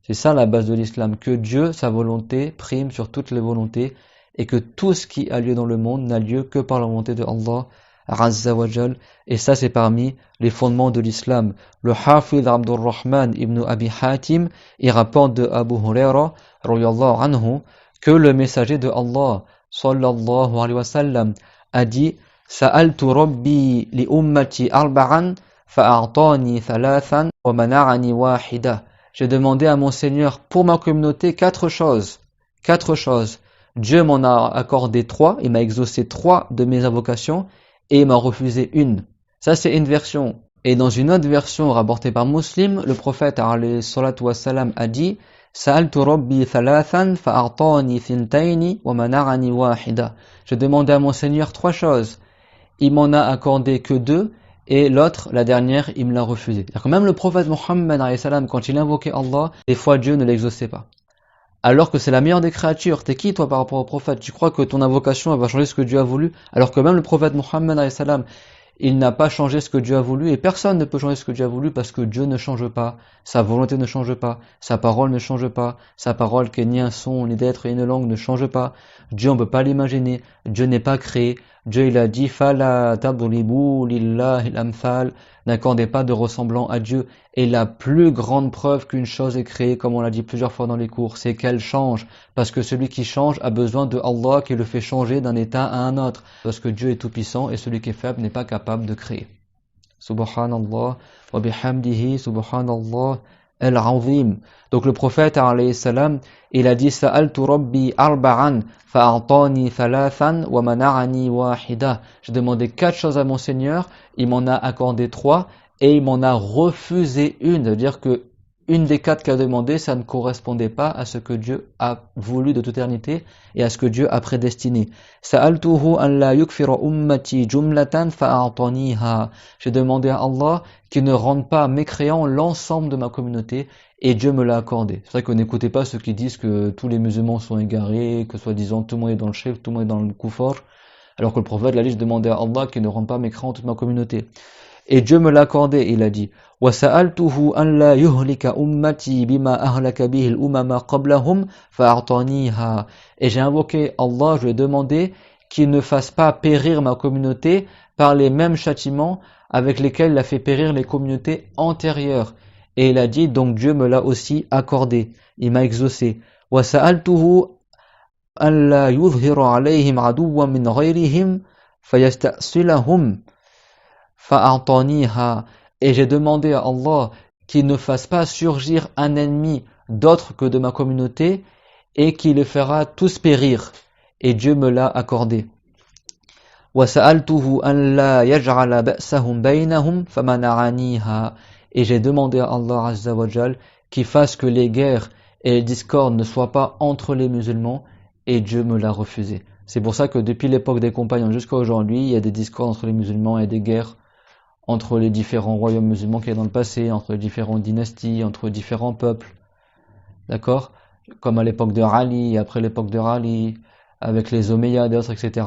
C'est ça la base de l'islam, que Dieu, sa volonté, prime sur toutes les volontés, et que tout ce qui a lieu dans le monde n'a lieu que par la volonté de Allah Azza wa Jal. Et ça, c'est parmi les fondements de l'islam. Le Hafidh Abdurrahman ibn Abi Hatim, il rapporte de Abu Huraira, radiyallahu anhu, que le messager de Allah, sallallahu alayhi wa sallam, a dit Sa'altu Rabbi li ummati arba'an, fa'a'tani thalathan, wa mana'ani wahida. J'ai demandé à mon Seigneur pour ma communauté quatre choses. Quatre choses. Dieu m'en a accordé trois, il m'a exaucé trois de mes invocations, et il m'a refusé une. Ça, c'est une version. Et dans une autre version rapportée par Muslim, le prophète alayhi salatu wassalam a dit Sa'altu Rabbi thalathan fa'a'tani thintayni wa mana'ani wahida. J'ai demandé à mon Seigneur trois choses. Il m'en a accordé que deux, et l'autre, la dernière, il me l'a refusé. C'est-à-dire que même le prophète Muhammad alayhi salam, quand il invoquait Allah, des fois Dieu ne l'exauçait pas. Alors que c'est la meilleure des créatures. T'es qui toi par rapport au prophète? Tu crois que ton invocation elle va changer ce que Dieu a voulu? Alors que même le prophète Muhammad alayhi salam, il n'a pas changé ce que Dieu a voulu, et personne ne peut changer ce que Dieu a voulu parce que Dieu ne change pas, sa volonté ne change pas, sa parole ne change pas, sa parole qui est ni un son, ni d'être, ni une langue ne change pas. Dieu on ne peut pas l'imaginer, Dieu n'est pas créé, Dieu il a dit fala tadribu lillahi al-amthal, n'accordez pas de ressemblant à Dieu. Et la plus grande preuve qu'une chose est créée, comme on l'a dit plusieurs fois dans les cours, c'est qu'elle change. Parce que celui qui change a besoin de Allah qui le fait changer d'un état à un autre. Parce que Dieu est tout puissant et celui qui est faible n'est pas capable de créer. Subhanallah wa bihamdihi subhanallah al-azim. Donc le prophète alayhi salam, il a dit sa'altu rabbi arba'an fa'atani thalathan wa mana'ani wahida. J'ai demandé 4 choses à mon Seigneur, il m'en a accordé 3 et il m'en a refusé une, c'est-à-dire que une des 4 qu'il a demandé, ça ne correspondait pas à ce que Dieu a voulu de toute éternité et à ce que Dieu a prédestiné. Sa'altuhu an la yukfira ummati jumlatan fa'ataniha. J'ai demandé à Allah qu'il ne rende pas mécréant l'ensemble de ma communauté et Dieu me l'a accordé. C'est vrai qu'on n'écoutait pas ceux qui disent que tous les musulmans sont égarés, que soi-disant tout le monde est dans le shirk, tout le monde est dans le kufr, alors que le prophète l'a dit, je demandais à Allah qu'il ne rende pas mécréant toute ma communauté. Et Dieu me l'a accordé, il a dit وَسَأَلْتُهُ أَنْ لَا يُهْلِكَ أُمَّتِي بِمَا أَهْلَكَ بِهِ الْأُمَمَ قَبْلَهُمْ فَأَعْطَانِيهَا. Et j'ai invoqué Allah, je lui ai demandé qu'il ne fasse pas périr ma communauté par les mêmes châtiments avec lesquels il a fait périr les communautés antérieures. Et il a dit, donc Dieu me l'a aussi accordé, il m'a exaucé. وَسَأَلْتُهُ أَنْ لَا يُظْهِرَ عَلَيْهِمْ عَدُوًّا مِنْ غَيْرِهِمْ فَيَسْتَأْصِلَهُمْ فَأَعْطَانِيهَا. Et j'ai demandé à Allah qu'il ne fasse pas surgir un ennemi d'autre que de ma communauté et qu'il les fera tous périr. Et Dieu me l'a accordé. وَسَأَلْتُهُ أَنْ لَا يَجْعَلَ بَأْسَهُمْ بَيْنَهُمْ فَمَنَعَنِيهَا. Et j'ai demandé à Allah Azza wa Jal qu'il fasse que les guerres et les discordes ne soient pas entre les musulmans et Dieu me l'a refusé. C'est pour ça que depuis l'époque des compagnons jusqu'à aujourd'hui, il y a des discordes entre les musulmans et des guerres entre les différents royaumes musulmans qu'il y a dans le passé, entre les différentes dynasties, entre différents peuples. D'accord? Comme à l'époque de Ali, après l'époque de Ali, avec les Omeyyades et autres, etc.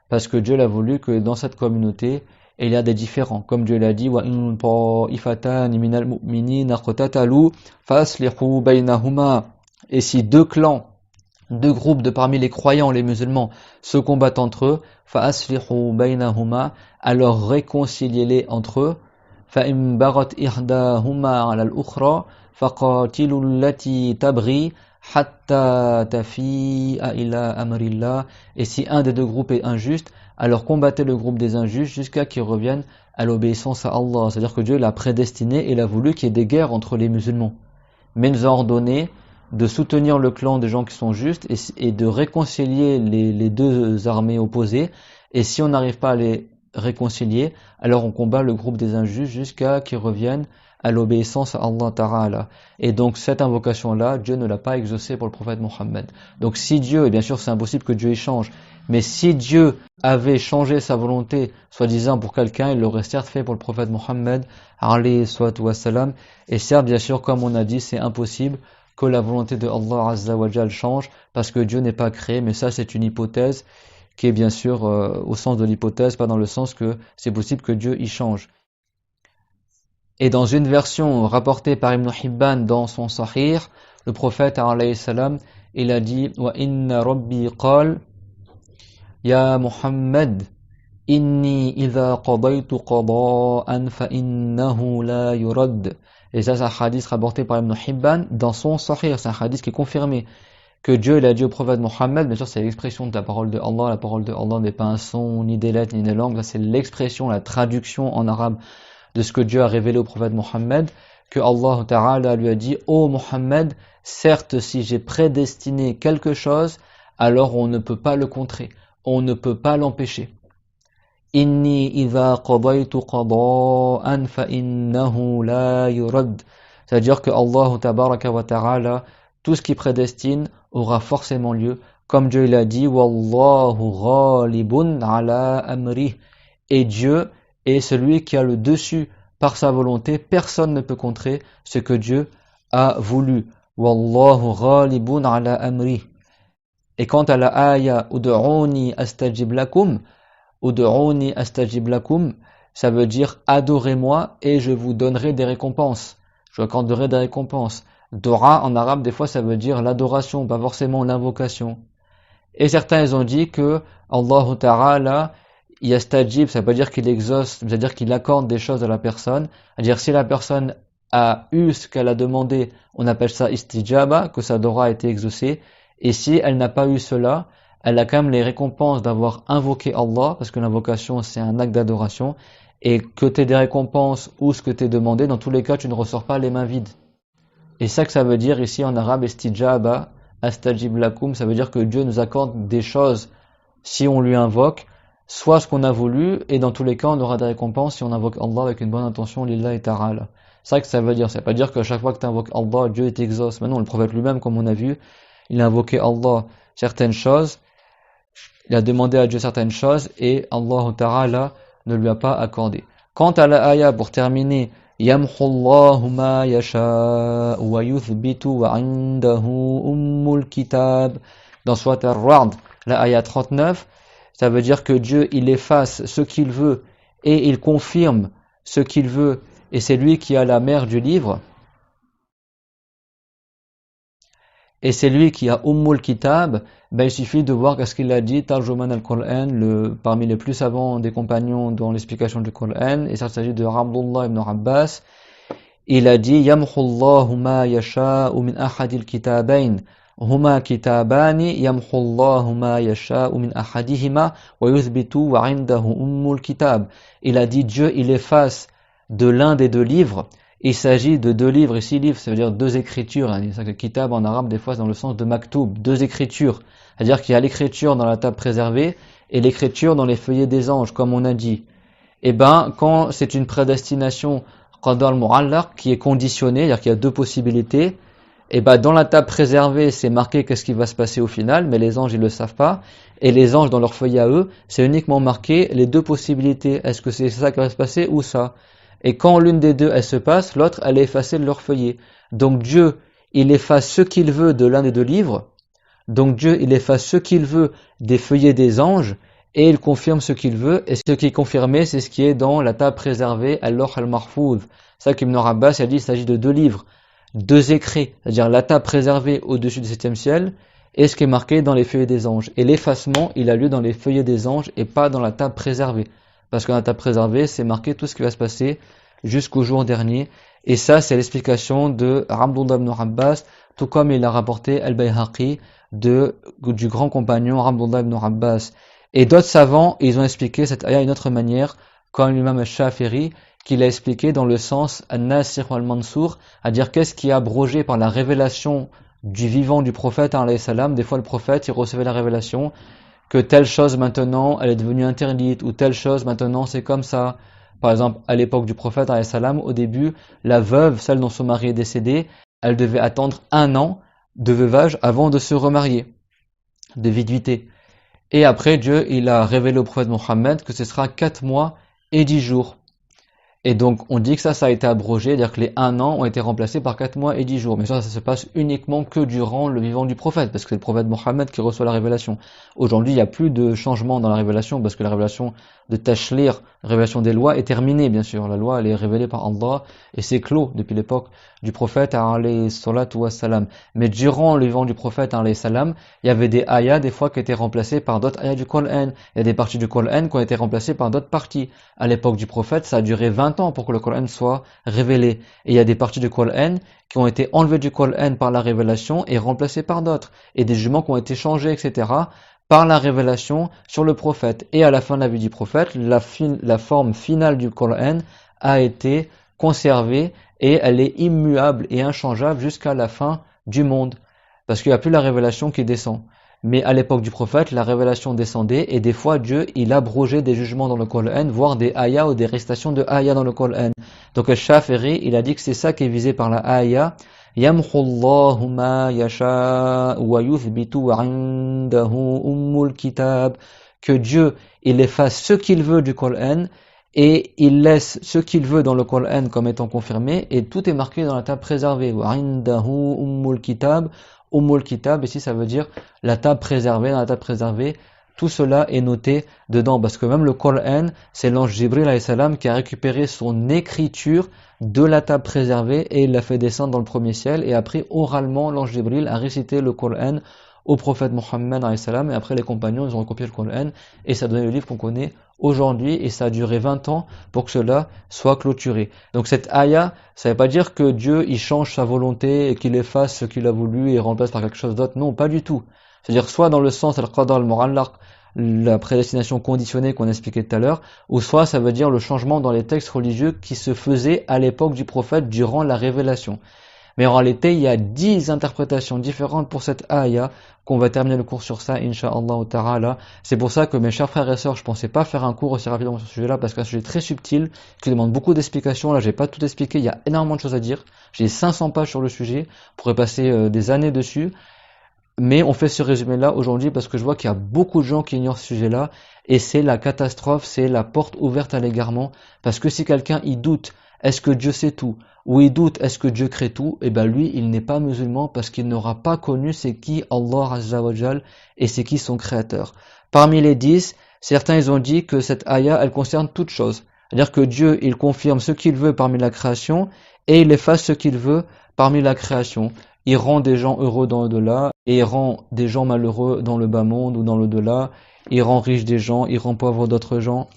Parce que Dieu l'a voulu que dans cette communauté, il y a des différents. Comme Dieu l'a dit, وَإِن طَائِفَتَانِ مِنَ الْمُؤْمِنِينَ اقْتَتَلُوا فَأَصْلِحُوا بَيْنَهُمَا. Et si 2 clans, 2 groupes de parmi les croyants, les musulmans, se combattent entre eux, فَأَصْلِحُوا بَيْنَهُمَا, alors réconciliez-les entre eux. فَإِن بَغَتْ إِحْدَاهُمَا عَلَى الْأُخْرَى فَقَاتِلُوا الَّتِي تَبْغِي حَتَّى تَفِيءَ إِلَى أَمْرِ اللَّهِ. Et si un des 2 groupes est injuste, alors combattez le groupe des injustes jusqu'à qu'ils reviennent à l'obéissance à Allah. C'est-à-dire que Dieu l'a prédestiné et il a voulu qu'il y ait des guerres entre les musulmans. Mais il nous a ordonné de soutenir le clan des gens qui sont justes et de réconcilier les 2 armées opposées. Et si on n'arrive pas à les réconcilier, alors on combat le groupe des injustes jusqu'à qu'ils reviennent à l'obéissance à Allah Ta'ala. Et donc cette invocation-là, Dieu ne l'a pas exaucée pour le prophète Mohammed. Donc si Dieu, et bien sûr c'est impossible que Dieu y change, mais si Dieu avait changé sa volonté, soi-disant pour quelqu'un, il l'aurait certes fait pour le prophète Mohammed, alayhi salatu wassalam. Et certes, bien sûr, comme on a dit, c'est impossible que la volonté de Allah Azza wa Jal change, parce que Dieu n'est pas créé, mais ça c'est une hypothèse qui est bien sûr au sens de l'hypothèse, pas dans le sens que c'est possible que Dieu y change. Et dans une version rapportée par Ibn Hibban dans son Sahih, le prophète alayhi salam, il a dit wa inna rabbi qal ya Muhammad inni idha qadaytu qada'an fa innahu la yurad. Et ça c'est un hadith rapporté par Ibn Hibban dans son Sahih, c'est un hadith qui est confirmé que Dieu il a dit au prophète Mohammed. Bien sûr c'est l'expression de la parole de Allah n'est pas un son, ni des lettres, ni des langues, c'est l'expression, la traduction en arabe de ce que Dieu a révélé au prophète Mohammed, que Allah Ta'ala lui a dit, ô Mohammed, certes si j'ai prédestiné quelque chose, alors on ne peut pas le contrer, on ne peut pas l'empêcher. Inni idha qadaytu qada'an fa innahu la yurad. C'est-à-dire que Allah Tabaraka wa Ta'ala, tout ce qui prédestine aura forcément lieu, comme Dieu l'a dit, wallahu ghalibun ala amrih. Et Dieu est celui qui a le dessus par sa volonté, personne ne peut contrer ce que Dieu a voulu. Wallahu ghalibun ala amrih. Et quant à la ayah ud'uni astajib lakum, ça veut dire adorez-moi et je vous donnerai des récompenses. Je vous accorderai des récompenses. Dora en arabe des fois ça veut dire l'adoration, pas forcément l'invocation. Et certains ils ont dit que Allah Ta'ala Yastajib, ça veut pas dire qu'il exauce, c'est-à-dire qu'il accorde des choses à la personne. C'est-à-dire si la personne a eu ce qu'elle a demandé, on appelle ça istijaba, que sa dora a été exaucée. Et si elle n'a pas eu cela, elle a quand même les récompenses d'avoir invoqué Allah, parce que l'invocation c'est un acte d'adoration, et que tu aies des récompenses ou ce que tu es demandé, dans tous les cas tu ne ressors pas les mains vides. Et ça que ça veut dire ici en arabe, istijaba, astajib lakum, ça veut dire que Dieu nous accorde des choses si on lui invoque, soit ce qu'on a voulu, et dans tous les cas, on aura des récompenses si on invoque Allah avec une bonne intention, lillah et ta'ala. C'est ça que ça veut dire. Ça veut pas dire qu'à chaque fois que tu invoques Allah, Dieu t'exauce. Maintenant, le prophète lui-même, comme on a vu, il a invoqué Allah certaines choses, il a demandé à Dieu certaines choses, et Allah ta'ala ne lui a pas accordé. Quant à la ayah, pour terminer, يَمْحُ اللَّهُ مَا يَشَاءُ وَيُثْبِتُ وَعِنْدَهُ أُمُّ الْكِتَابِ. Dans Surat Ar-Ra'd, la ayah 39, ça veut dire que Dieu, il efface ce qu'il veut et il confirme ce qu'il veut, et c'est lui qui a la mère du livre. Et c'est lui qui a Ummul Kitab. Ben, il suffit de voir qu'est-ce qu'il a dit, Tarjuman al-Qur'an, parmi les plus savants des compagnons dans l'explication du Qur'an, et ça s'agit de Abdullah ibn Abbas. Il a dit, Yamhu Allahu ma yasha'u min ahadil kitabayn. Huma kitabani yamhu Allahu ma yasha'u min ahadihima wa yuthbitu wa 'indahu ummul kitab. Il a dit Dieu il efface de l'un des deux livres. Il s'agit de deux livres, ici livres ça veut dire deux écritures. Le kitab en arabe des fois c'est dans le sens de maktoub, deux écritures. C'est-à-dire qu'il y a l'écriture dans la table préservée et l'écriture dans les feuillets des anges comme on a dit. Et ben quand c'est une prédestination qadar al-mu'allaq qui est conditionnée, c'est-à-dire qu'il y a deux possibilités. Et ben dans la table préservée, c'est marqué qu'est-ce qui va se passer au final, mais les anges ils le savent pas. Et les anges dans leur feuillet à eux, c'est uniquement marqué les deux possibilités. Est-ce que c'est ça qui va se passer ou ça? Et quand l'une des deux elle se passe, l'autre elle est effacée de leur feuillet. Donc Dieu, il efface ce qu'il veut de l'un des deux livres. Donc Dieu, il efface ce qu'il veut des feuillets des anges et il confirme ce qu'il veut. Et ce qui est confirmé, c'est ce qui est dans la table préservée, al-Lawh al-Mahfouz. C'est ça qu'Ibn Abbas a dit, il s'agit de deux livres. Deux écrits, c'est-à-dire la table préservée au-dessus du septième ciel et ce qui est marqué dans les feuillets des anges. Et l'effacement, il a lieu dans les feuillets des anges et pas dans la table préservée. Parce que dans la table préservée, c'est marqué tout ce qui va se passer jusqu'au jour dernier. Et ça, c'est l'explication de Abdullah ibn Abbas, tout comme il a rapporté Al-Bayhaqi du grand compagnon Abdullah ibn Abbas. Et d'autres savants, ils ont expliqué cette ayah d'une autre manière, comme l'imam al-Shafiri, qu'il a expliqué dans le sens al-Nasir wal-Mansour, à dire qu'est-ce qui est abrogé par la révélation du vivant du prophète alayhi salam. Des fois le prophète il recevait la révélation que telle chose maintenant elle est devenue interdite ou telle chose maintenant c'est comme ça. Par exemple à l'époque du prophète alayhi salam, au début la veuve, celle dont son mari est décédé, elle devait attendre 1 an de veuvage avant de se remarier, de viduité. Et après Dieu il a révélé au prophète Mohammed que ce sera 4 mois et 10 jours. Et donc, on dit que ça a été abrogé, c'est-à-dire que les 1 an ont été remplacés par 4 mois et 10 jours. Mais ça se passe uniquement que durant le vivant du prophète, parce que c'est le prophète Mohammed qui reçoit la révélation. Aujourd'hui, il n'y a plus de changement dans la révélation, parce que la révélation de Tashlir, la révélation des lois, est terminée, bien sûr. La loi, elle est révélée par Allah, et c'est clos depuis l'époque du prophète, alayhi salatu wassalam. Mais durant le vivant du prophète, alayhi salam, il y avait des ayats, des fois, qui étaient remplacés par d'autres ayats du Coran. Il y a des parties du Coran qui ont été remplacées par d'autres parties. À l'époque du prophète, ça a duré 20 ans pour que le Coran soit révélé. Et il y a des parties du Coran qui ont été enlevées du Coran par la révélation et remplacées par d'autres. Et des jugements qui ont été changés, etc., par la révélation sur le prophète. Et à la fin de la vie du prophète, la forme finale du Coran a été conservée et elle est immuable et inchangeable jusqu'à la fin du monde. Parce qu'il n'y a plus la révélation qui descend. Mais à l'époque du prophète, la révélation descendait et des fois Dieu, il abrogeait des jugements dans le Coran, voire des ayats ou des récitations de ayats dans le Coran. Donc le Shafiri, il a dit que c'est ça qui est visé par la ayah. Yamhu Allahu ma yasha wa yuthbitu wa 'indahu ummul kitab. Que Dieu, il efface ce qu'il veut du Coran et il laisse ce qu'il veut dans le Coran comme étant confirmé et tout est marqué dans la table préservée. Wa 'indahu ummul kitab. Ummul Kitab, ici ça veut dire la table préservée, dans la table préservée, tout cela est noté dedans, parce que même le Coran, c'est l'ange Jibril alayhi salam qui a récupéré son écriture de la table préservée et il l'a fait descendre dans le premier ciel, et après oralement l'ange Jibril a récité le Coran au prophète Mohammed alayhi salam, et après les compagnons ils ont recopié le Coran et ça a donné le livre qu'on connaît aujourd'hui, et ça a duré 20 ans pour que cela soit clôturé. Donc cette ayah, ça ne veut pas dire que Dieu il change sa volonté et qu'il efface ce qu'il a voulu et remplace par quelque chose d'autre. Non, pas du tout. C'est-à-dire soit dans le sens al-qadar al-mu'allaq, la prédestination conditionnée qu'on expliquait tout à l'heure, ou soit ça veut dire le changement dans les textes religieux qui se faisait à l'époque du prophète durant la révélation. Mais en réalité, il y a 10 interprétations différentes pour cette ayah, qu'on va terminer le cours sur ça, incha'Allah ta'ala. C'est pour ça que mes chers frères et sœurs, je pensais pas faire un cours aussi rapidement sur ce sujet-là, parce qu'un sujet très subtil, qui demande beaucoup d'explications. Là, j'ai pas tout expliqué, il y a énormément de choses à dire. J'ai 500 pages sur le sujet, on pourrait passer des années dessus. Mais on fait ce résumé-là aujourd'hui parce que je vois qu'il y a beaucoup de gens qui ignorent ce sujet-là, et c'est la catastrophe, c'est la porte ouverte à l'égarement, parce que si quelqu'un il doute, est-ce que Dieu sait tout, ou il doute, est-ce que Dieu crée tout, et ben lui, il n'est pas musulman parce qu'il n'aura pas connu c'est qui Allah Azza wa Jal et c'est qui son créateur. Parmi les 10, certains ils ont dit que cette ayah, elle concerne toute chose. C'est-à-dire que Dieu, il confirme ce qu'il veut parmi la création, et il efface ce qu'il veut parmi la création. Il rend des gens heureux dans l'au-delà, et il rend des gens malheureux dans le bas monde ou dans l'au-delà. Il rend riches des gens, il rend pauvres d'autres gens.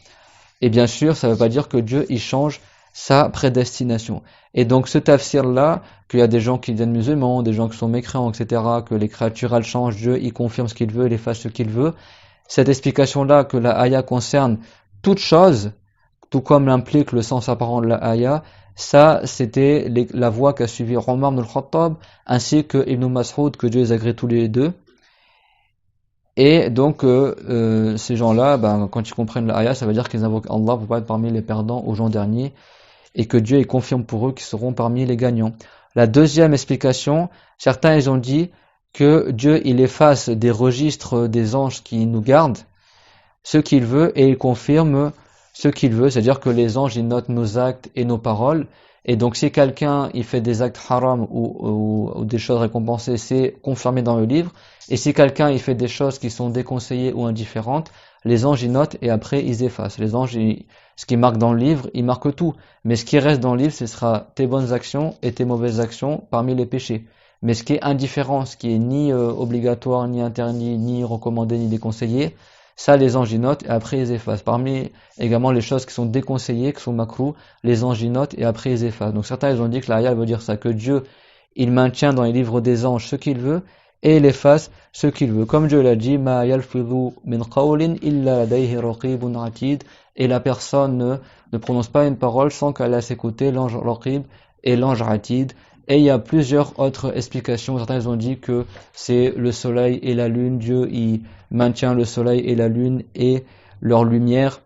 Et bien sûr, ça ne veut pas dire que Dieu, il change sa prédestination. Et donc ce tafsir-là, qu'il y a des gens qui deviennent musulmans, des gens qui sont mécréants, etc., que les créatures, elles changent, Dieu, il confirme ce qu'il veut, il efface ce qu'il veut. Cette explication-là, que la ayah concerne toute chose, tout comme l'implique le sens apparent de la ayah, ça, c'était la voie qu'a suivi Omar ibn al-Khattab, ainsi que Ibn Mas'ud, que Dieu les agrée tous les deux. Et donc, ces gens-là, quand ils comprennent la ayah, ça veut dire qu'ils invoquent Allah pour pas être parmi les perdants aux gens derniers, et que Dieu il confirme pour eux qu'ils seront parmi les gagnants. La deuxième explication, certains ils ont dit que Dieu il efface des registres des anges qui nous gardent, ce qu'il veut, et il confirme ce qu'il veut, c'est-à-dire que les anges ils notent nos actes et nos paroles, et donc si quelqu'un il fait des actes haram ou des choses récompensées, c'est confirmé dans le livre, et si quelqu'un il fait des choses qui sont déconseillées ou indifférentes, les anges ils notent et après ils effacent. Les anges, ce qui marque dans le livre, ils marquent tout, mais ce qui reste dans le livre, ce sera tes bonnes actions et tes mauvaises actions parmi les péchés. Mais ce qui est indifférent, ce qui est ni obligatoire, ni interdit, ni recommandé, ni déconseillé, ça, les anges y notent et après ils effacent. Parmi également les choses qui sont déconseillées, qui sont makruh, les anges y notent et après ils effacent. Donc certains ils ont dit que l'ayah veut dire ça, que Dieu il maintient dans les livres des anges ce qu'il veut et il efface ce qu'il veut. Comme Dieu l'a dit, ma yalfidhu min qawlin illa ladayhi raqibun atid, et la personne ne prononce pas une parole sans qu'elle ait à ses côtés l'ange raqib et l'ange atid. Et il y a plusieurs autres explications. Certains ils ont dit que c'est le soleil et la lune. Dieu il maintient le soleil et la lune et leur lumière.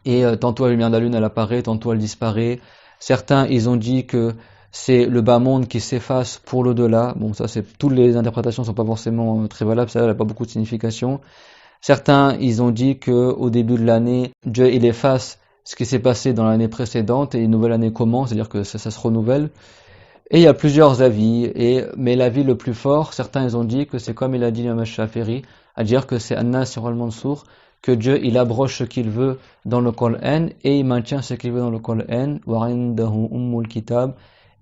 Et tantôt la lumière de la lune elle apparaît, tantôt elle disparaît. Certains ils ont dit que c'est le bas monde qui s'efface pour l'au-delà. Bon, ça c'est toutes les interprétations sont pas forcément très valables. Ça n'a pas beaucoup de signification. Certains ils ont dit que au début de l'année, Dieu il efface ce qui s'est passé dans l'année précédente et une nouvelle année commence, c'est-à-dire que ça se renouvelle. Et il y a plusieurs avis, mais l'avis le plus fort, certains ils ont dit que c'est comme il a dit l'imam Shafiri, à dire que c'est An-Nasir al-Mansour, que Dieu il abroge ce qu'il veut dans le Coran et il maintient ce qu'il veut dans le Coran, wa indahu ummul kitab,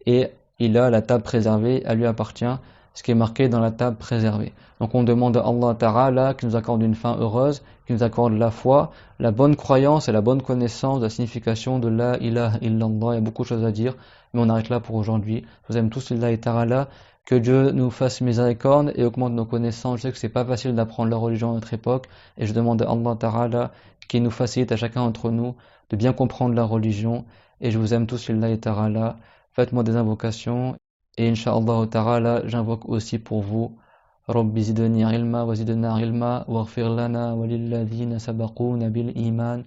et il a la table préservée, elle lui appartient, ce qui est marqué dans la table préservée. Donc on demande à Allah Ta'ala qui nous accorde une fin heureuse, qui nous accorde la foi, la bonne croyance et la bonne connaissance de la signification de la ilaha illallah. Il y a beaucoup de choses à dire, mais on arrête là pour aujourd'hui. Je vous aime tous, Allah Ta'ala. Que Dieu nous fasse miséricorde et augmente nos connaissances. Je sais que c'est pas facile d'apprendre la religion à notre époque, et je demande à Allah Ta'ala qui nous facilite à chacun d'entre nous de bien comprendre la religion. Et je vous aime tous, Allah Ta'ala. Faites-moi des invocations, et Inch'Allah Ta'ala, j'invoque aussi pour vous. رب زدني علما وزدنا علما واغفر لنا وللذين سبقونا بالإيمان